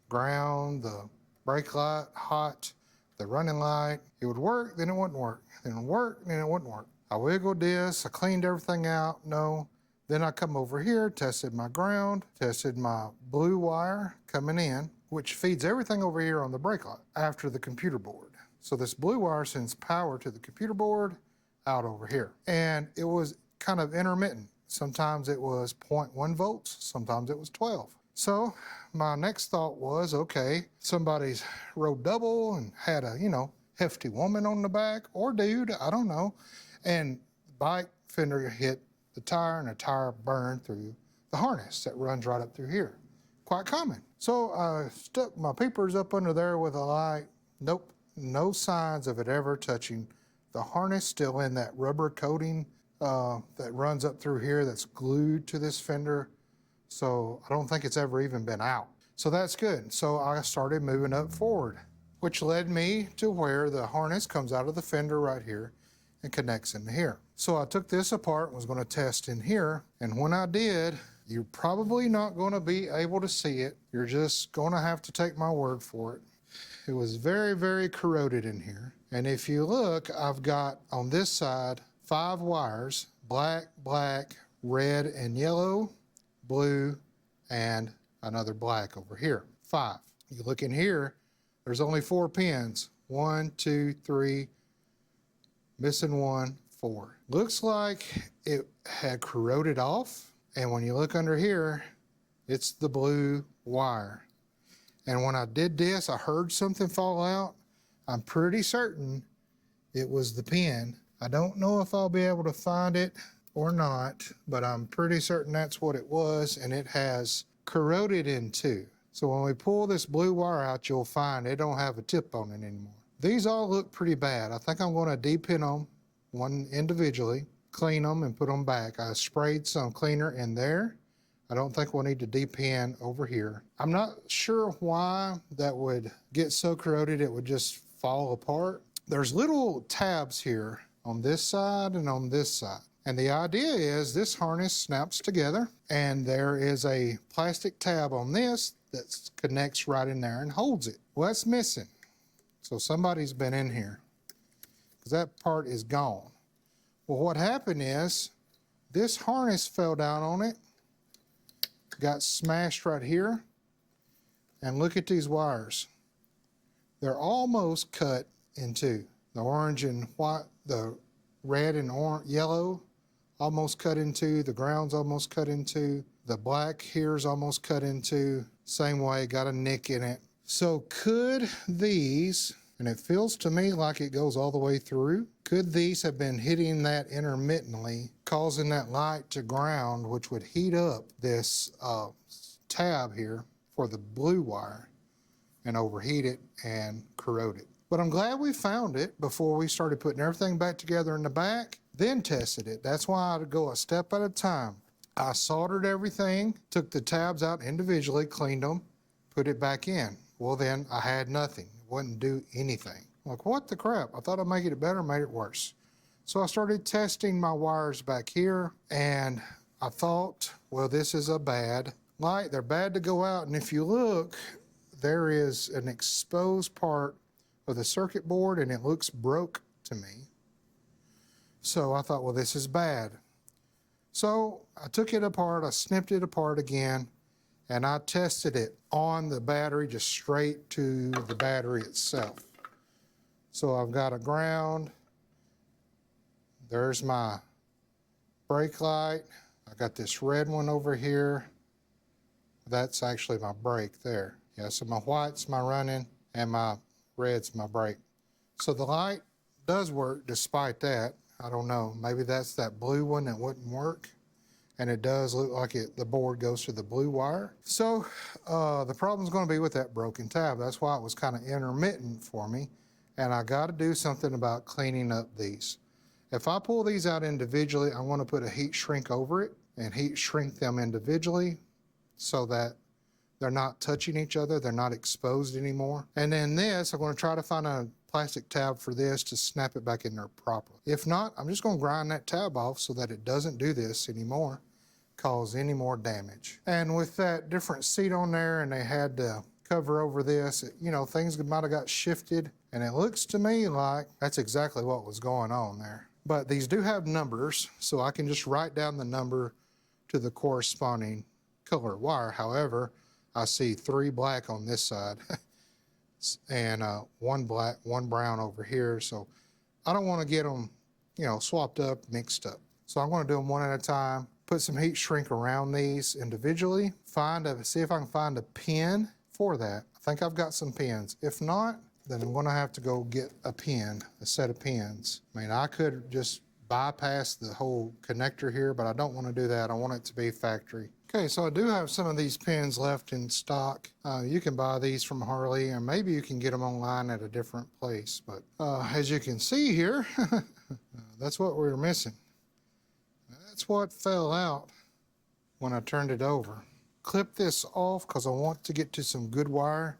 ground, the brake light, hot, the running light. It would work, then it wouldn't work. Then it would work, then it wouldn't work. I wiggled this, I cleaned everything out, no. Then I come over here, tested my ground, tested my blue wire coming in, which feeds everything over here on the brake light after the computer board. So this blue wire sends power to the computer board out over here. And it was kind of intermittent. Sometimes it was 0.1 volts, sometimes it was 12. So my next thought was, okay, somebody's rode double and had a, you know, hefty woman on the back, or dude, I don't know. And the bike fender hit the tire and the tire burned through the harness that runs right up through here. Quite common. So I stuck my peepers up under there with a light. Nope, no signs of it ever touching the harness, still in that rubber coating that runs up through here that's glued to this fender. So I don't think it's ever even been out. So that's good. So I started moving up forward, which led me to where the harness comes out of the fender right here and connects into here. So I took this apart and was going to test in here. And when I did, you're probably not going to be able to see it. You're just going to have to take my word for it. It was very, very corroded in here. And if you look, I've got on this side 5 wires, black, red, and yellow, blue, and another black over here. 5. You look in here, there's only 4 pins. 1, 2, 3, missing 1, 4. Looks like it had corroded off. And when you look under here, it's the blue wire. And when I did this, I heard something fall out. I'm pretty certain it was the pin. I don't know if I'll be able to find it or not, but I'm pretty certain that's what it was, and it has corroded in 2. So when we pull this blue wire out, you'll find it don't have a tip on it anymore. These all look pretty bad. I think I'm going to de-pin them one individually, clean them, and put them back. I sprayed some cleaner in there. I don't think we'll need to de-pin over here. I'm not sure why that would get so corroded it would just fall apart. There's little tabs here on this side and on this side. And the idea is this harness snaps together, and there is a plastic tab on this that connects right in there and holds it. Well, that's missing. So somebody's been in here because that part is gone. Well, what happened is this harness fell down on it, got smashed right here. And look at these wires. They're almost cut in two. The orange and white, the red and orange, yellow, almost cut in two. The ground's almost cut in two. The black here's almost cut in two. Same way, got a nick in it. So could these, and it feels to me like it goes all the way through, could these have been hitting that intermittently, causing that light to ground, which would heat up this tab here for the blue wire and overheat it and corrode it. But I'm glad we found it before we started putting everything back together in the back, then tested it. That's why I'd go a step at a time. I soldered everything, took the tabs out individually, cleaned them, put it back in. Well, then I had nothing. It wouldn't do anything. I'm like, what the crap? I thought I'd make it better, made it worse. So I started testing my wires back here, and I thought, well, this is a bad light. They're bad to go out, and if you look, there is an exposed part of the circuit board, and it looks broke to me. So I thought, well, this is bad. So I took it apart, I snipped it apart again, and I tested it on the battery, just straight to the battery itself. So I've got a ground. There's my brake light. I got this red one over here. That's actually my brake there. Yeah, so my white's my running and my red's my brake. So the light does work despite that. I don't know, maybe that's that blue one that wouldn't work. And it does look like the board goes to the blue wire. So the problem's gonna be with that broken tab. That's why it was kind of intermittent for me. And I gotta do something about cleaning up these. If I pull these out individually, I wanna put a heat shrink over it and heat shrink them individually so that they're not touching each other, they're not exposed anymore. And then this, I'm gonna try to find a plastic tab for this to snap it back in there properly. If not, I'm just gonna grind that tab off so that it doesn't do this anymore, cause any more damage. And with that different seat on there and they had to cover over this, you know, things might have got shifted, and it looks to me like that's exactly what was going on there. But these do have numbers, so I can just write down the number to the corresponding color wire. However, I see 3 black on this side and 1 black, 1 brown over here. So I don't want to get them, you know, swapped up, mixed up. So I'm going to do them one at a time, put some heat shrink around these individually, see if I can find a pin for that. I think I've got some pins. If not, then I'm going to have to go get a pin, a set of pins. I mean, I could just bypass the whole connector here, but I don't want to do that. I want it to be factory. Okay, so I do have some of these pins left in stock. You can buy these from Harley, and maybe you can get them online at a different place. But as you can see here, that's what we were missing. That's what fell out when I turned it over. Clip this off because I want to get to some good wire,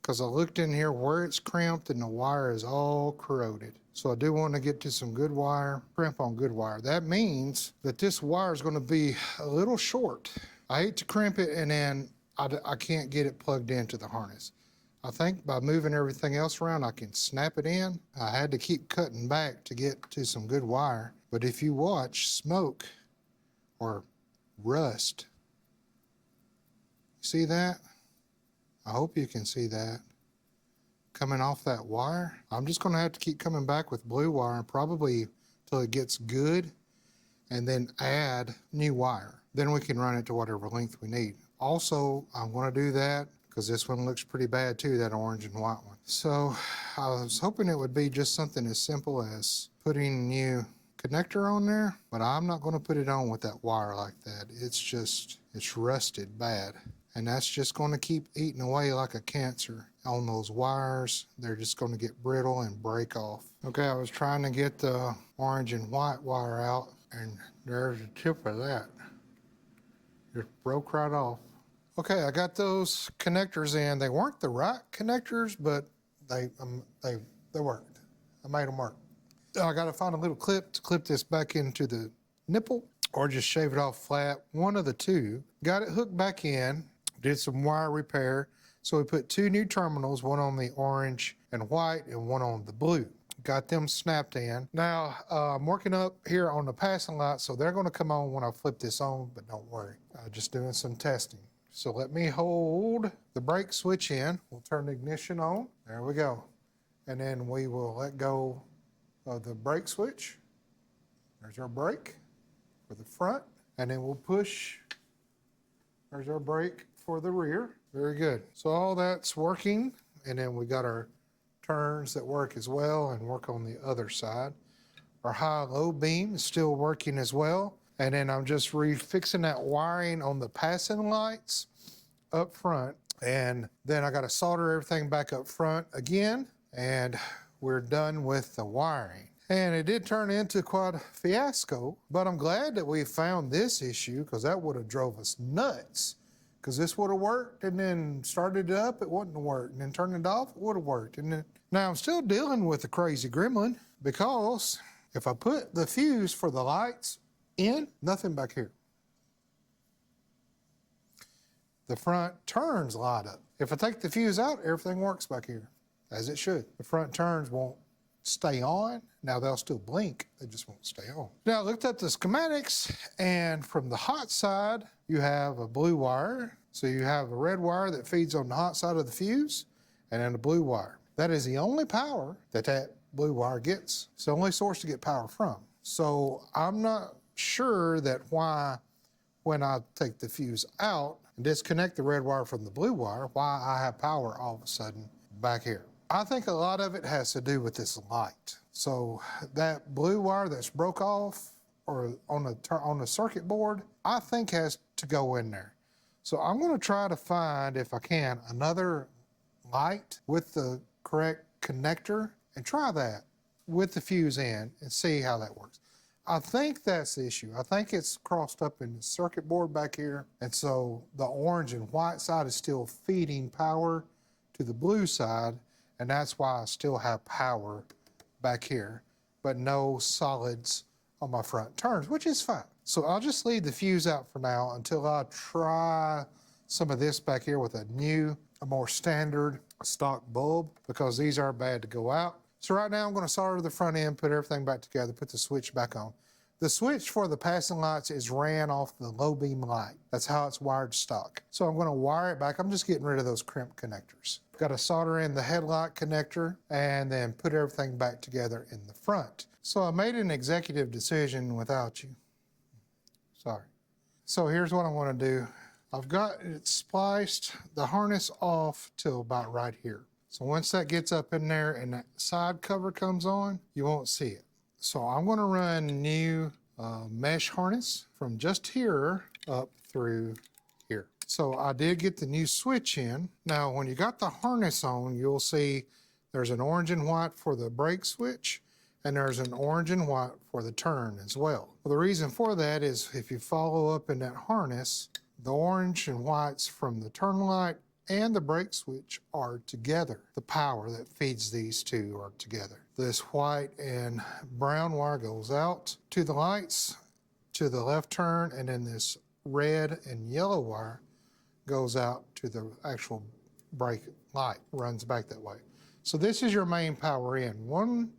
because I looked in here where it's crimped and the wire is all corroded. So I do want to get to some good wire, crimp on good wire. That means that this wire is going to be a little short. I hate to crimp it and then I can't get it plugged into the harness. I think by moving everything else around, I can snap it in. I had to keep cutting back to get to some good wire. But if you watch smoke or rust, see that? I hope you can see that coming off that wire. I'm just going to have to keep coming back with blue wire probably till it gets good, and then add new wire. Then we can run it to whatever length we need. Also, I'm going to do that because this one looks pretty bad too, that orange and white one. So I was hoping it would be just something as simple as putting a new connector on there, but I'm not going to put it on with that wire like that. It's rusted bad. And that's just going to keep eating away like a cancer on those wires. They're just going to get brittle and break off. Okay, I was trying to get the orange and white wire out, and there's the tip of that. Just broke right off. Okay, I got those connectors in. They weren't the right connectors, but they worked. I made them work. I got to find a little clip to clip this back into the nipple, or just shave it off flat. One of the two. Got it hooked back in. Did some wire repair. So we put 2 new terminals, one on the orange and white and one on the blue. Got them snapped in. Now, I'm working up here on the passing lights, so they're going to come on when I flip this on, but don't worry. Just doing some testing. So let me hold the brake switch in. We'll turn the ignition on. There we go. And then we will let go of the brake switch. There's our brake for the front. And then we'll push. There's our brake for the rear. Very good. So all that's working. And then we got our turns that work as well and work on the other side. Our high-low beam is still working as well. And then I'm just refixing that wiring on the passing lights up front. And then I got to solder everything back up front again. And we're done with the wiring. And it did turn into quite a fiasco, but I'm glad that we found this issue because that would have drove us nuts. Because this would have worked, and then started it up, it wouldn't have worked, and then turned it off, it would have worked. And then, now I'm still dealing with the crazy gremlin because if I put the fuse for the lights in, nothing back here. The front turns light up. If I take the fuse out, everything works back here, as it should. The front turns won't stay on. Now they'll still blink, they just won't stay on. Now I looked at the schematics, and from the hot side, you have a blue wire. So you have a red wire that feeds on the hot side of the fuse, and then a blue wire. That is the only power that that blue wire gets. It's the only source to get power from. So I'm not sure that why, when I take the fuse out and disconnect the red wire from the blue wire, why I have power all of a sudden back here. I think a lot of it has to do with this light. So that blue wire that's broke off or on the circuit board, I think has to go in there. So I'm going to try to find, if I can, another light with the correct connector and try that with the fuse in and see how that works. I think that's the issue. I think it's crossed up in the circuit board back here. And so the orange and white side is still feeding power to the blue side. And that's why I still have power back here, but no solids on my front turns, which is fine. So I'll just leave the fuse out for now until I try some of this back here with a more standard stock bulb, because these are bad to go out. So right now I'm going to solder the front end, put everything back together, put the switch back on. The switch for the passing lights is ran off the low beam light. That's how it's wired stock. So I'm going to wire it back. I'm just getting rid of those crimp connectors. Got to solder in the headlight connector and then put everything back together in the front. So I made an executive decision without you. Sorry. So here's what I want to do. I've got it spliced the harness off till about right here. So once that gets up in there and that side cover comes on, you won't see it. So I'm going to run new mesh harness from just here up through here. So I did get the new switch in. Now, when you got the harness on, you'll see there's an orange and white for the brake switch, and there's an orange and white for the turn as well. Well, the reason for that is if you follow up in that harness, the orange and whites from the turn light and the brake switch are together. The power that feeds these two are together. This white and brown wire goes out to the lights, to the left turn, and then this red and yellow wire goes out to the actual brake light, runs back that way. So this is your main power in. One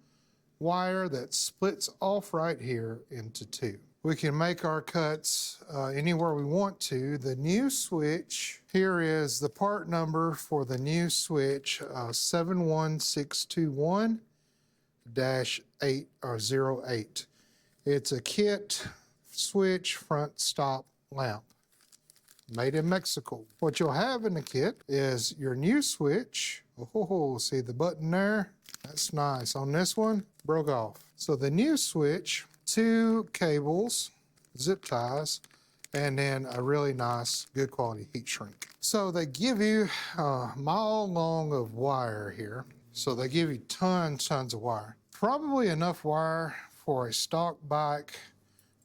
wire that splits off right here into two. We can make our cuts anywhere we want to. The new switch, here is the part number for the new switch, 71621-808. It's a kit switch front stop lamp, made in Mexico. What you'll have in the kit is your new switch. Oh, see the button there? That's nice. On this one, broke off. So the new switch, 2 cables, zip ties, and then a really nice, good quality heat shrink. So they give you a mile long of wire here. So they give you tons of wire. Probably enough wire for a stock bike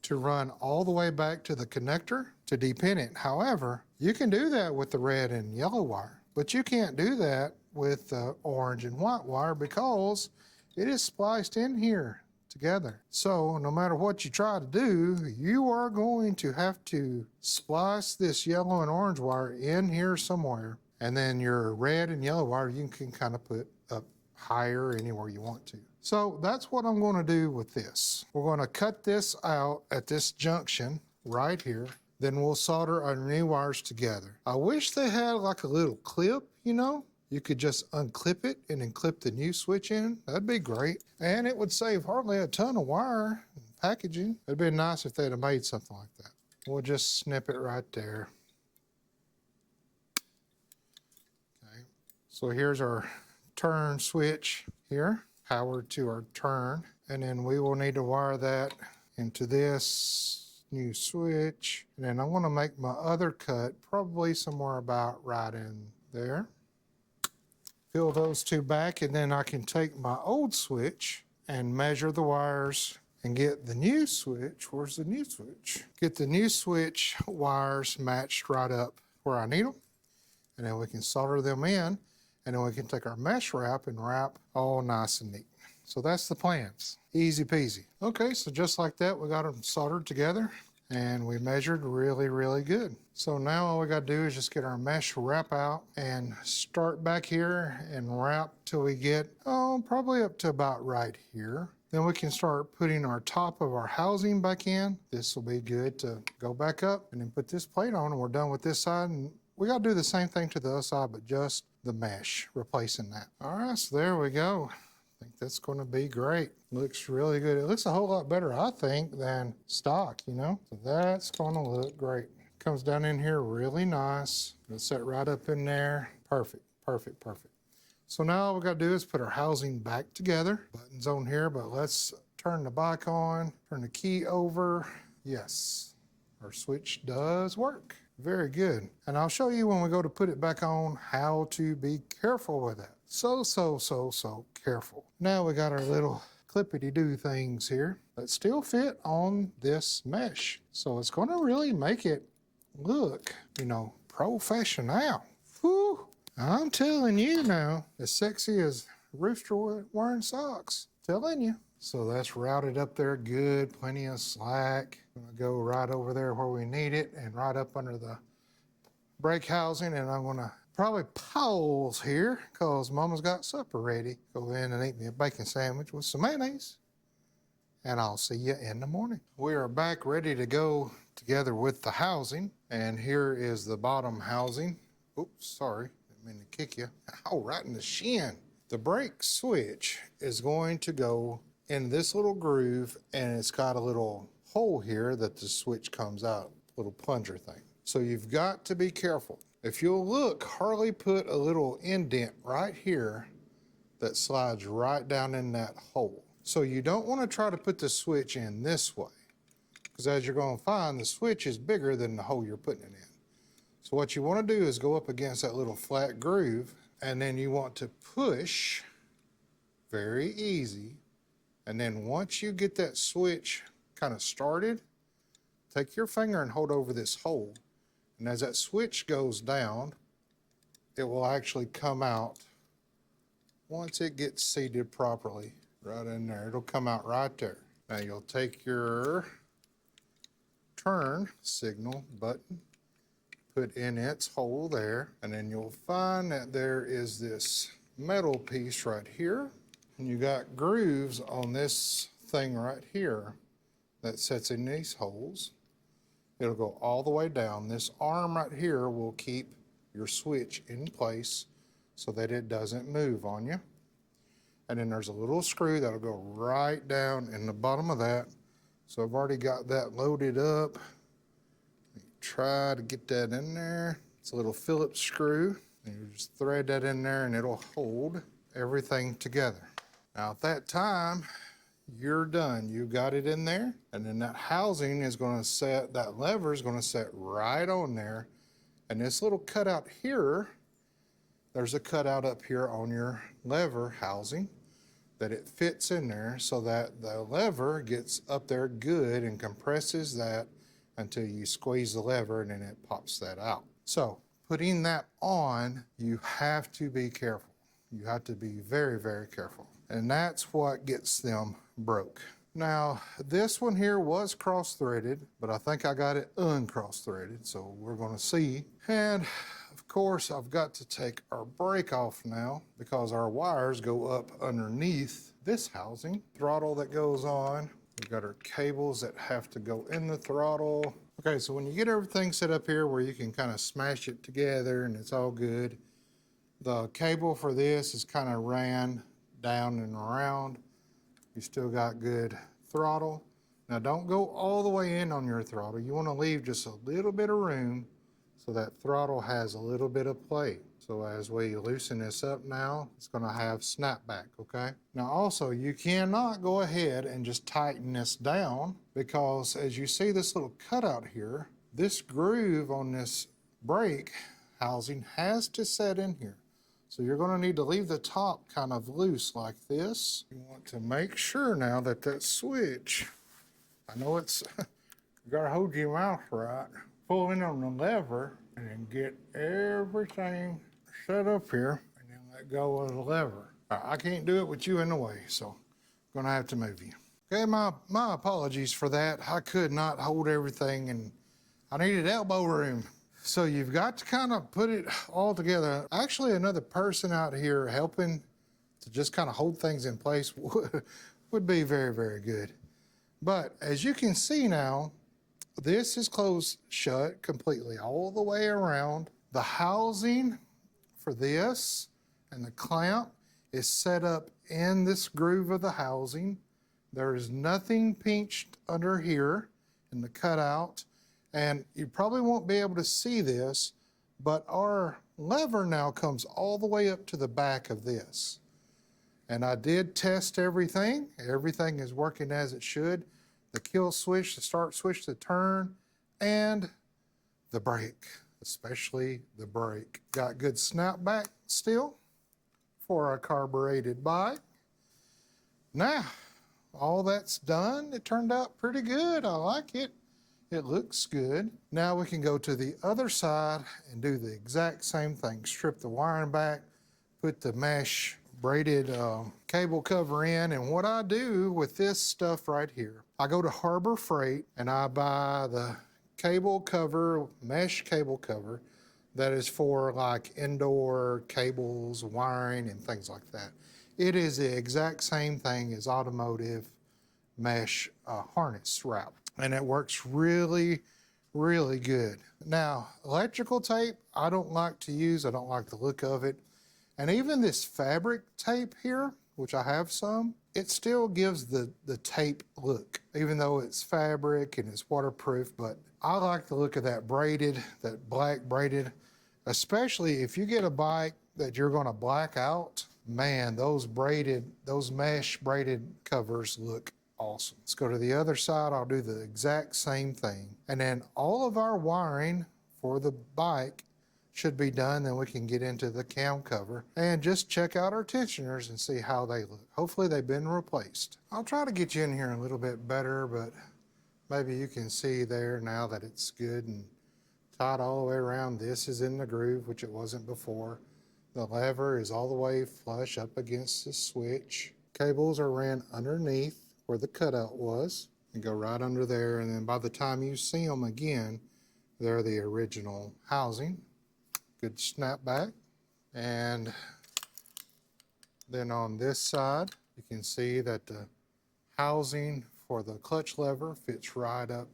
to run all the way back to the connector to depin it. However, you can do that with the red and yellow wire, but you can't do that with the orange and white wire because it is spliced in here together. So no matter what you try to do, you are going to have to splice this yellow and orange wire in here somewhere, and then your red and yellow wire you can kind of put up higher, anywhere you want to. So that's what I'm going to do with this. We're going to cut this out at this junction right here. Then we'll solder our new wires together. I wish they had like a little clip, you know? You could just unclip it and then clip the new switch in. That'd be great. And it would save hardly a ton of wire and packaging. It'd be nice if they'd have made something like that. We'll just snip it right there. Okay. So here's our turn switch here, power to our turn. And then we will need to wire that into this new switch. And then I'm gonna make my other cut probably somewhere about right in there. Fill those two back, and then I can take my old switch and measure the wires and get the new switch. Where's the new switch? Get the new switch wires matched right up where I need them. And then we can solder them in, and then we can take our mesh wrap and wrap all nice and neat. So that's the plans. Easy peasy. Okay, so just like that, we got them soldered together and we measured really, really good. So now all we got to do is just get our mesh wrap out and start back here and wrap till we get, probably up to about right here. Then we can start putting our top of our housing back in. This will be good to go back up and then put this plate on, and we're done with this side. And we got to do the same thing to the other side, but just the mesh, replacing that. All right, so there we go. I think that's going to be great. Looks really good. It looks a whole lot better, I think, than stock, you know? So that's going to look great. Comes down in here really nice. It'll set right up in there. Perfect, perfect, perfect. So now all we got to do is put our housing back together. Buttons on here, but let's turn the bike on, turn the key over. Yes, our switch does work. Very good. And I'll show you when we go to put it back on how to be careful with that. So careful. Now we got our little clippity-doo things here that still fit on this mesh. So it's going to really make it look, you know, professional. Whew. I'm telling you now, as sexy as Rooster wearing socks. Telling you. So that's routed up there good, plenty of slack. I'm gonna go right over there where we need it and right up under the brake housing, and I'm gonna probably pause here because Mama's got supper ready. Go in and eat me a bacon sandwich with some mayonnaise, and I'll see you in the morning. We are back ready to go together with the housing, and here is the bottom housing. Oops, sorry, didn't mean to kick you. Ow, right in the shin. The brake switch is going to go in this little groove, and it's got a little hole here that the switch comes out, little plunger thing. So you've got to be careful. If you'll look, Harley put a little indent right here that slides right down in that hole. So you don't want to try to put the switch in this way, because as you're going to find, the switch is bigger than the hole you're putting it in. So what you want to do is go up against that little flat groove, and then you want to push very easy. And then once you get that switch kind of started, take your finger and hold over this hole. And as that switch goes down, it will actually come out once it gets seated properly right in there. It'll come out right there. Now you'll take your turn signal button, put in its hole there, and then you'll find that there is this metal piece right here. And you got grooves on this thing right here that sets in these holes. It'll go all the way down. This arm right here will keep your switch in place so that it doesn't move on you. And then there's a little screw that'll go right down in the bottom of that. So I've already got that loaded up. Try to get that in there. It's a little Phillips screw. And you just thread that in there and it'll hold everything together. Now at that time, you're done. You got it in there, and then that housing is going to set, that lever is going to set right on there. And this little cutout here, there's a cutout up here on your lever housing that it fits in there so that the lever gets up there good and compresses that until you squeeze the lever and then it pops that out. So putting that on, you have to be careful. You have to be very, very careful. And that's what gets them broke. Now, this one here was cross-threaded, but I think I got it uncross-threaded, so we're gonna see. And of Of course, I've got to take our brake off now because our wires go up underneath this housing. Throttle that goes on. We've got our cables that have to go in the throttle. Okay, so when you get everything set up here where you can kind of smash it together and it's all good, the cable for this is kind of ran down and around. You still got good throttle. Now don't go all the way in on your throttle. You want to leave just a little bit of room so that throttle has a little bit of play. So as we loosen this up now, it's going to have snapback, okay? Now also, you cannot go ahead and just tighten this down because as you see this little cutout here, this groove on this brake housing has to set in here. So you're going to need to leave the top kind of loose like this. You want to make sure now that that switch, I know it's, you got to hold your mouth right. Pull in on the lever and then get everything set up here and then let go of the lever. I can't do it with you in the way, so I'm gonna have to move you. Okay, my apologies for that. I could not hold everything and I needed elbow room. So you've got to kind of put it all together. Actually, another person out here helping to just kind of hold things in place would be very, very good. But as you can see now, this is closed shut completely all the way around. The housing for this and the clamp is set up in this groove of the housing. There is nothing pinched under here in the cutout, and you probably won't be able to see this, but our lever now comes all the way up to the back of this. And I did test everything. Everything is working as it should. The kill switch, the start switch, the turn, and the brake, especially the brake. Got good snapback still for a carbureted bike. Now, all that's done. It turned out pretty good. I like it. It looks good. Now we can go to the other side and do the exact same thing. Strip the wiring back, put the mesh braided cable cover in, and what I do with this stuff right here, I go to Harbor Freight and I buy the cable cover, mesh cable cover that is for like indoor cables, wiring, and things like that. It is the exact same thing as automotive mesh harness wrap, and it works really, really good. Now, electrical tape, I don't like to use. I don't like the look of it. And even this fabric tape here, which I have some, it still gives the tape look, even though it's fabric and it's waterproof. But I like the look of that braided, that black braided, especially if you get a bike that you're gonna black out, man, those mesh braided covers look awesome. Let's go to the other side. I'll do the exact same thing. And then all of our wiring for the bike should be done. Then we can get into the cam cover and just check out our tensioners and see how they look. Hopefully they've been replaced. I'll try to get you in here a little bit better, but maybe you can see there now that it's good and tied all the way around. This is in the groove, which it wasn't before. The lever is all the way flush up against the switch. Cables are ran underneath where the cutout was and go right under there. And then by the time you see them again, they're the original housing. Good snapback. And then on this side, you can see that the housing for the clutch lever fits right up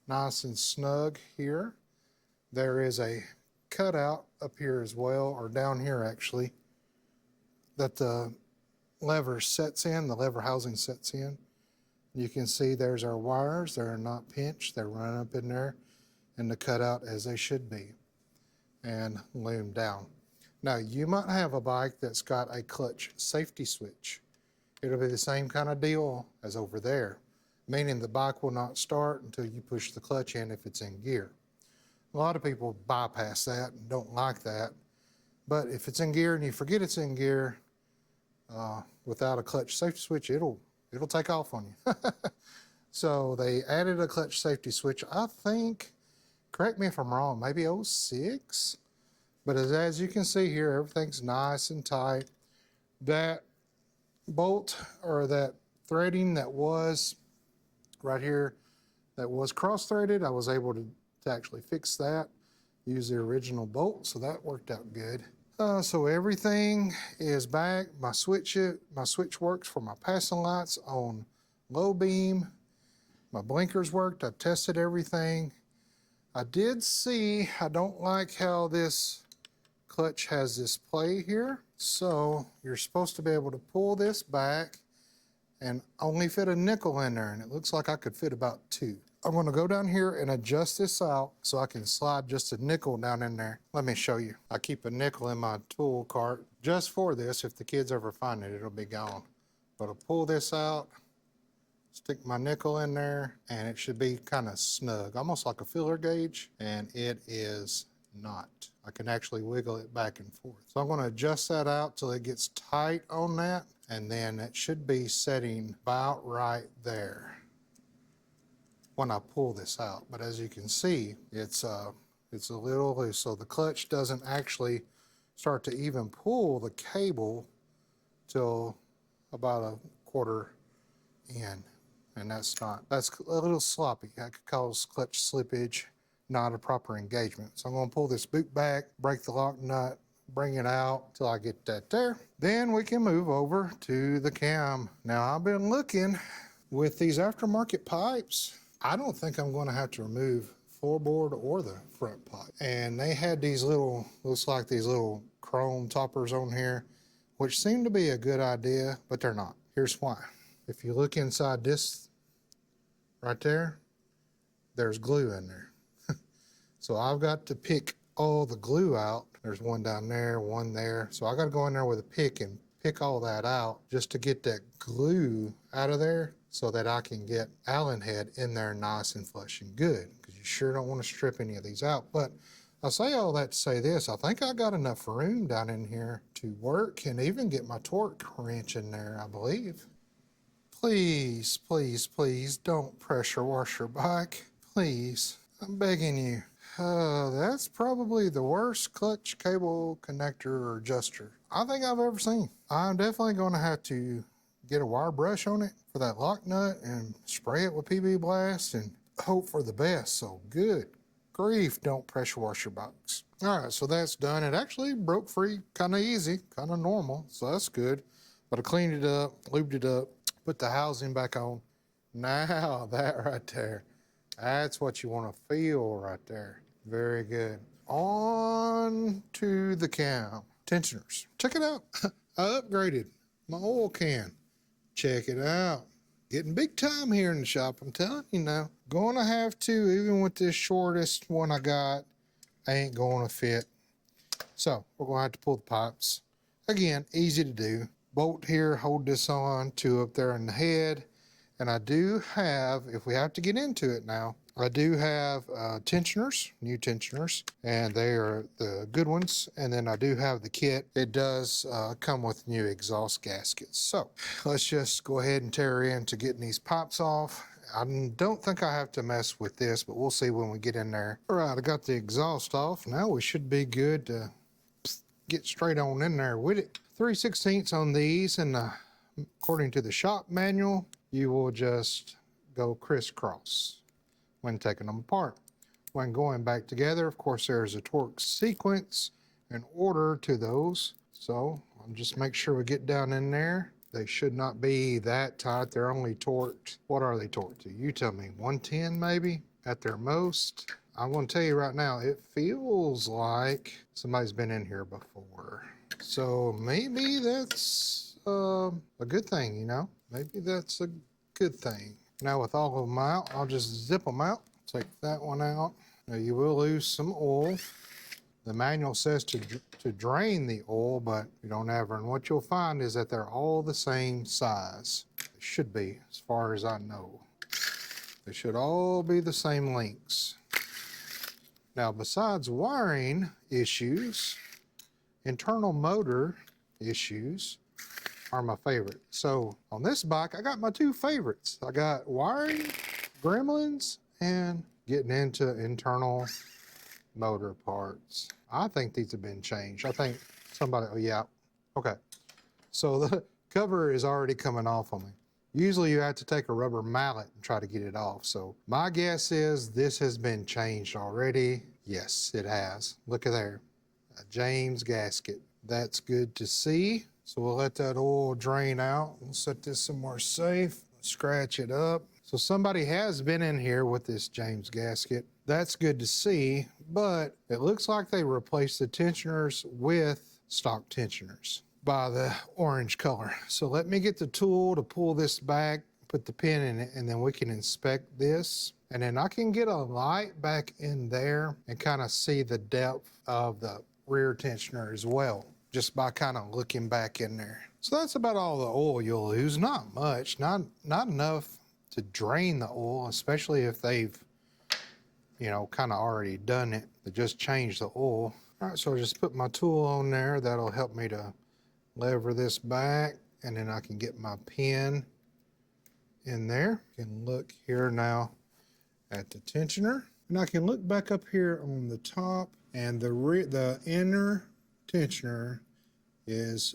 nice and snug here. There is a cutout up here as well, or down here actually, that the lever sets in, the lever housing sets in. You can see there's our wires. They're not pinched. They're running up in there and the cutout as they should be and loomed down. Now, you might have a bike that's got a clutch safety switch. It'll be the same kind of deal as over there, meaning the bike will not start until you push the clutch in if it's in gear. A lot of people bypass that and don't like that, but if it's in gear and you forget it's in gear, without a clutch safety switch, it'll take off on you. So they added a clutch safety switch, I think, correct me if I'm wrong, maybe 06. But as you can see here, everything's nice and tight. That bolt or that threading that was right here, that was cross-threaded, I was able to actually fix that. use the original bolt, so that worked out good. So everything is back. My switch works for my passing lights on low beam. My blinkers worked. I've tested everything. I did see, I don't like how this clutch has this play here. So you're supposed to be able to pull this back and only fit a nickel in there, and it looks like I could fit about 2. I'm gonna go down here and adjust this out so I can slide just a nickel down in there. Let me show you. I keep a nickel in my tool cart just for this. If the kids ever find it, it'll be gone. But I'll pull this out, stick my nickel in there, and it should be kind of snug, almost like a filler gauge, and it is not. I can actually wiggle it back and forth. So I'm gonna adjust that out till it gets tight on that, and then it should be setting about right there when I pull this out. But as you can see, it's a little loose, so the clutch doesn't actually start to even pull the cable till about a quarter in, and that's a little sloppy. That could cause clutch slippage, not a proper engagement. So I'm gonna pull this boot back, break the lock nut, bring it out till I get that there. Then we can move over to the cam. Now I've been looking with these aftermarket pipes. I don't think I'm going to have to remove floorboard or the front pipe. And they had these little, looks like these little chrome toppers on here, which seem to be a good idea, but they're not. Here's why. If you look inside this right there, there's glue in there. So I've got to pick all the glue out. There's one down there, one there. So I got to go in there with a pick and pick all that out just to get that glue out of there, so that I can get Allen head in there nice and flush and good, because you sure don't want to strip any of these out. But I say all that to say this, I think I got enough room down in here to work and even get my torque wrench in there, I believe. Please, please, please don't pressure wash your bike. Please, I'm begging you. That's probably the worst clutch cable connector or adjuster I think I've ever seen. I'm definitely going to have to get a wire brush on it for that lock nut and spray it with PB Blast and hope for the best. So good grief, don't pressure wash your bikes. All right, so that's done. It actually broke free kind of easy, kind of normal, so that's good. But I cleaned it up, lubed it up, put the housing back on. Now that right there, that's what you want to feel right there. Very good. On to the cam. Tensioners. Check it out. I upgraded my oil can. Check it out. Getting big time here in the shop, I'm telling you now. Gonna have to, even with this shortest one I got, ain't gonna fit. So we're gonna have to pull the pipes. Again, easy to do. Bolt here, hold this on, 2 up there in the head. And I do have, if we have to get into it now, I do have tensioners, new tensioners, and they are the good ones. And then I do have the kit. It does come with new exhaust gaskets. So let's just go ahead and tear into getting these pipes off. I don't think I have to mess with this, but we'll see when we get in there. All right, I got the exhaust off. Now we should be good to get straight on in there with it. 3/16 on these, and according to the shop manual, you will just go crisscross when taking them apart. When going back together, of course, there's a torque sequence and order to those. So I'll just make sure we get down in there. They should not be that tight. They're only torqued. What are they torqued to? You tell me, 110 maybe at their most? I'm gonna tell you right now, it feels like somebody's been in here before. So maybe that's a good thing, you know? Maybe that's a good thing. Now with all of them out, I'll just zip them out. Take that one out. Now you will lose some oil. The manual says to drain the oil, but you don't ever. And what you'll find is that they're all the same size. They should be, as far as I know. They should all be the same lengths. Now besides wiring issues, internal motor issues are my favorite. So on this bike, I got my 2 favorites. I got wiring gremlins and getting into internal motor parts. I think these have been changed. I think somebody, oh yeah, okay. So the cover is already coming off on me. Usually you have to take a rubber mallet and try to get it off. So my guess is this has been changed already. Yes, it has. Look at there. A James gasket. That's good to see. So we'll let that oil drain out. We'll set this somewhere safe. Scratch it up. So somebody has been in here with this James gasket. That's good to see, but it looks like they replaced the tensioners with stock tensioners by the orange color. So let me get the tool to pull this back, put the pin in it, and then we can inspect this. And then I can get a light back in there and kind of see the depth of the rear tensioner as well, just by kind of looking back in there. So that's about all the oil you'll lose. Not much, not enough to drain the oil, especially if they've, you know, kind of already done it. They just changed the oil. All right, so I'll just put my tool on there. That'll help me to lever this back, and then I can get my pin in there. I can look here now at the tensioner, and I can look back up here on the top, and the inner tensioner is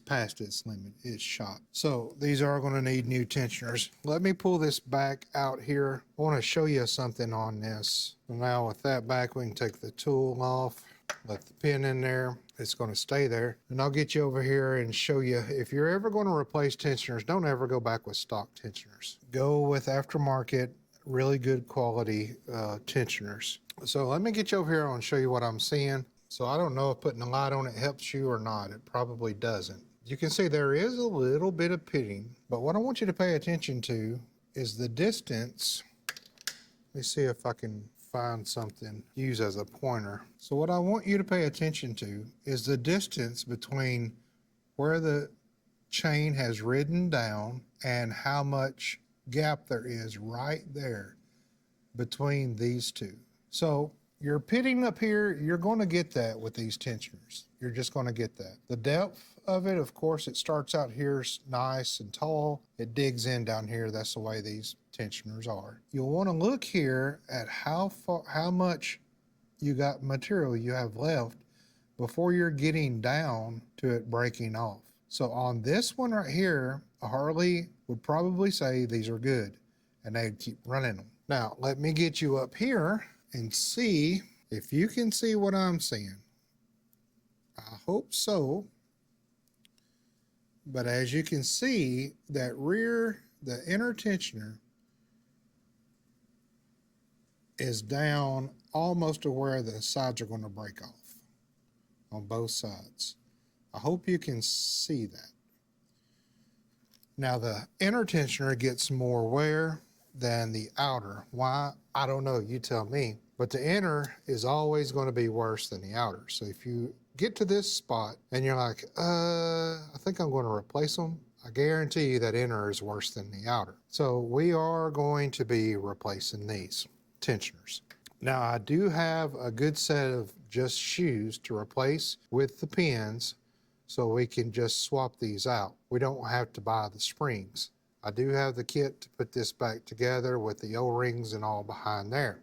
past its limit. It's shot. So these are going to need new tensioners. Let me pull this back out here. I want to show you something on this. Now with that back, we can take the tool off, let the pin in there. It's going to stay there. And I'll get you over here and show you, if you're ever going to replace tensioners, don't ever go back with stock tensioners. Go with aftermarket, really good quality tensioners. So let me get you over here and show you what I'm seeing. So I don't know if putting a light on it helps you or not. It probably doesn't. You can see there is a little bit of pitting, but what I want you to pay attention to is the distance. Let me see if I can find something to use as a pointer. So what I want you to pay attention to is the distance between where the chain has ridden down and how much gap there is right there between these two. So your pitting up here, you're going to get that with these tensioners. You're just going to get that. The depth of it, of course, it starts out here nice and tall. It digs in down here. That's the way these tensioners are. You'll want to look here at how much you got material you have left before you're getting down to it breaking off. So on this one right here, a Harley would probably say these are good, and they'd keep running them. Now, let me get you up here and see if you can see what I'm seeing. I hope so. But as you can see, that rear, the inner tensioner is down almost to where the sides are going to break off on both sides. I hope you can see that. Now the inner tensioner gets more wear than the outer. Why? I don't know, you tell me. But the inner is always going to be worse than the outer. So if you get to this spot and you're like, I think I'm going to replace them, I guarantee you that inner is worse than the outer. So we are going to be replacing these tensioners. Now I do have a good set of just shoes to replace with the pins, so we can just swap these out. We don't have to buy the springs. I do have the kit to put this back together with the O-rings and all behind there.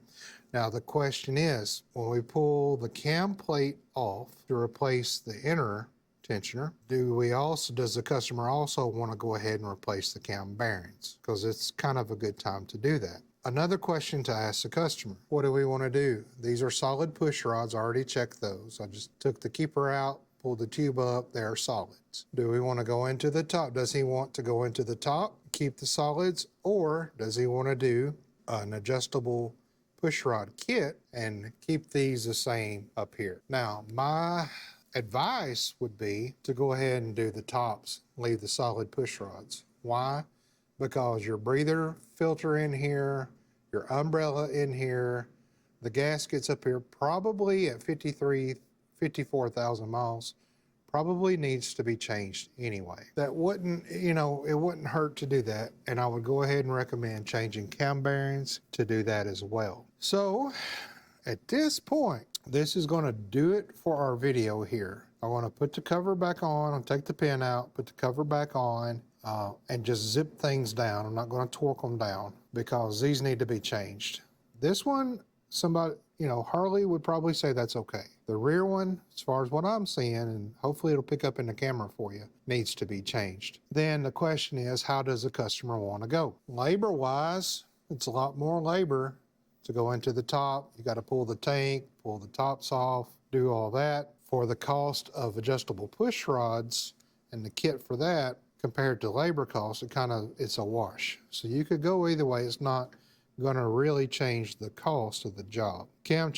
Now the question is, when we pull the cam plate off to replace the inner tensioner, does the customer also want to go ahead and replace the cam bearings? Because it's kind of a good time to do that. Another question to ask the customer, what do we want to do? These are solid push rods, I already checked those. I just took the keeper out, pulled the tube up, they're solids. Do we want to go into the top? Does he want to go into the top, keep the solids, or does he want to do an adjustable push rod kit and keep these the same up here? Now, my advice would be to go ahead and do the tops, leave the solid push rods. Why? Because your breather filter in here, your umbrella in here, the gaskets up here, probably at 54,000 miles, probably needs to be changed anyway. That wouldn't, it wouldn't hurt to do that. And I would go ahead and recommend changing cam bearings to do that as well. So at this point, this is going to do it for our video here. I want to put the cover back on. I'll take the pin out, put the cover back on, and just zip things down. I'm not going to torque them down because these need to be changed. This one, Harley would probably say that's okay. The rear one, as far as what I'm seeing, and hopefully it'll pick up in the camera for you, needs to be changed. Then the question is, how does the customer want to go? Labor-wise, it's a lot more labor to go into the top. You got to pull the tank, pull the tops off, do all that. For the cost of adjustable push rods and the kit for that, compared to labor costs, it's a wash. So you could go either way. It's not going to really change the cost of the job. Cam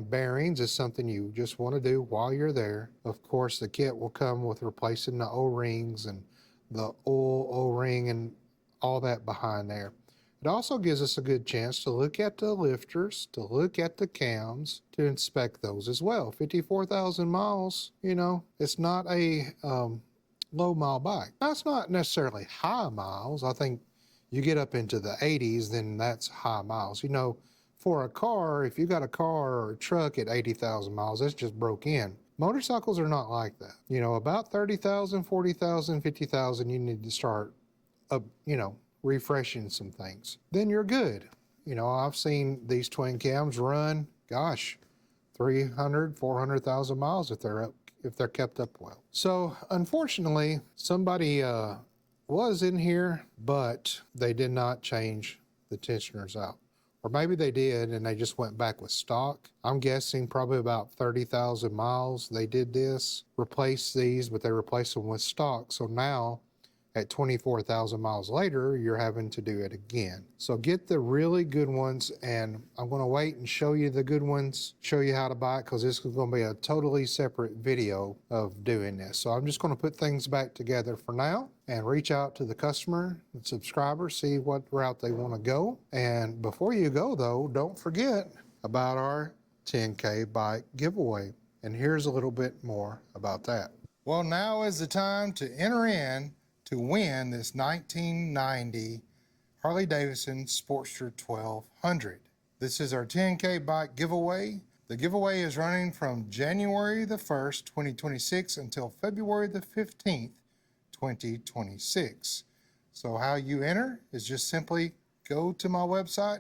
bearings is something you just want to do while you're there. Of course, the kit will come with replacing the O-rings and the oil O-ring and all that behind there. It also gives us a good chance to look at the lifters, to look at the cams, to inspect those as well. 54,000 miles, you know, it's not a low mile bike. That's not necessarily high miles. I think you get up into the 80s, then that's high miles. You know, for a car, if you got a car or a truck at 80,000 miles, that's just broke in. Motorcycles are not like that. You know, about 30,000, 40,000, 50,000, you need to start, refreshing some things. Then you're good. You know, I've seen these twin cams run, 300, 400,000 miles if they're kept up well. So unfortunately, somebody was in here, but they did not change the tensioners out. Or maybe they did and they just went back with stock. I'm guessing probably about 30,000 miles they did this, replaced these, but they replaced them with stock. So now at 24,000 miles later, you're having to do it again. So get the really good ones, and I'm going to wait and show you the good ones, show you how to buy it, because this is going to be a totally separate video of doing this. So I'm just going to put things back together for now and reach out to the customer and subscriber, see what route they want to go. And before you go though, don't forget about our 10K bike giveaway. And here's a little bit more about that. Well, now is the time to enter in to win this 1990 Harley Davidson Sportster 1200. This is our 10K bike giveaway. The giveaway is running from January the 1st, 2026 until February the 15th, 2026. So how you enter is just simply go to my website,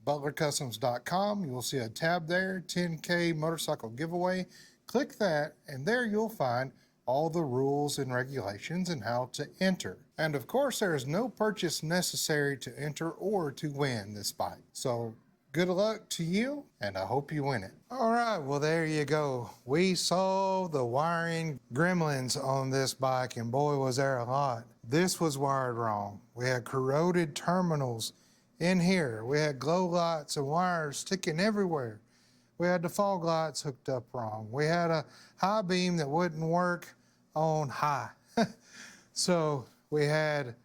butlercustoms.com. You will see a tab there, 10K motorcycle giveaway. Click that, and there you'll find all the rules and regulations and how to enter. And of course, there is no purchase necessary to enter or to win this bike. So good luck to you, and I hope you win it. All right, well, there you go. We saw the wiring gremlins on this bike, and boy, was there a lot. This was wired wrong. We had corroded terminals in here. We had glow lights and wires sticking everywhere. We had the fog lights hooked up wrong. We had a high beam that wouldn't work on high. So we had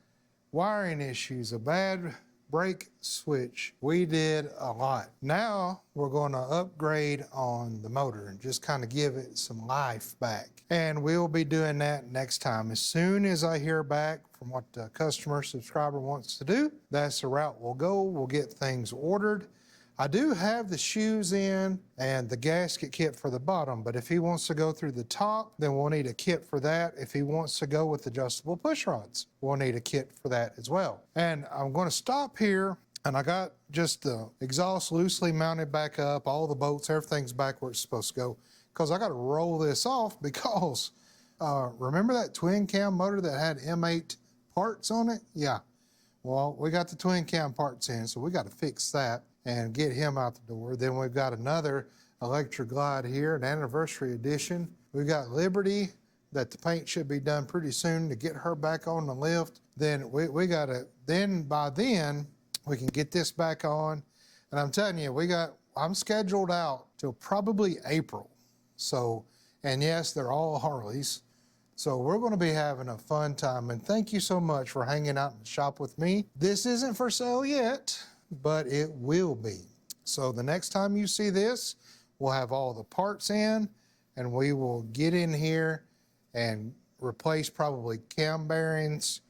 wiring issues, a bad brake switch. We did a lot. Now we're going to upgrade on the motor and just kind of give it some life back. And we'll be doing that next time. As soon as I hear back from what the customer subscriber wants to do, that's the route we'll go. We'll get things ordered. I do have the shoes in and the gasket kit for the bottom, but if he wants to go through the top, then we'll need a kit for that. If he wants to go with adjustable push rods, we'll need a kit for that as well. And I'm going to stop here, and I got just the exhaust loosely mounted back up, all the bolts, everything's back where it's supposed to go, because I got to roll this off because remember that twin cam motor that had M8 parts on it? Yeah. Well, we got the twin cam parts in, so we got to fix that and get him out the door. Then we've got another Electra Glide here, an anniversary edition. We've got Liberty that the paint should be done pretty soon to get her back on the lift. Then by then we can get this back on. And I'm telling you, I'm scheduled out till probably April. So, and yes, they're all Harleys. So we're going to be having a fun time. And thank you so much for hanging out in the shop with me. This isn't for sale yet, but it will be. So the next time you see this, we'll have all the parts in, and we will get in here and replace probably cam bearings,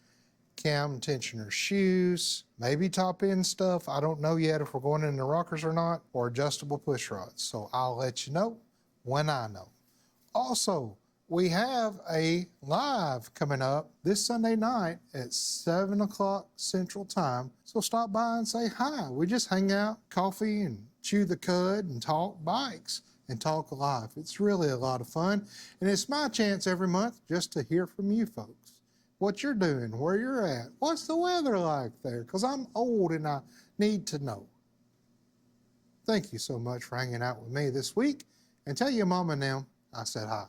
cam tensioner shoes, maybe top end stuff. I don't know yet if we're going in the rockers or not, or adjustable push rods. So I'll let you know when I know. Also, we have a live coming up this Sunday night at 7 o'clock Central Time. So stop by and say hi. We just hang out, coffee, and chew the cud and talk bikes and talk live. It's really a lot of fun. And it's my chance every month just to hear from you folks. what you're doing, where you're at. What's the weather like there? Because I'm old and I need to know. Thank you so much for hanging out with me this week, and tell your mom and them I said hi.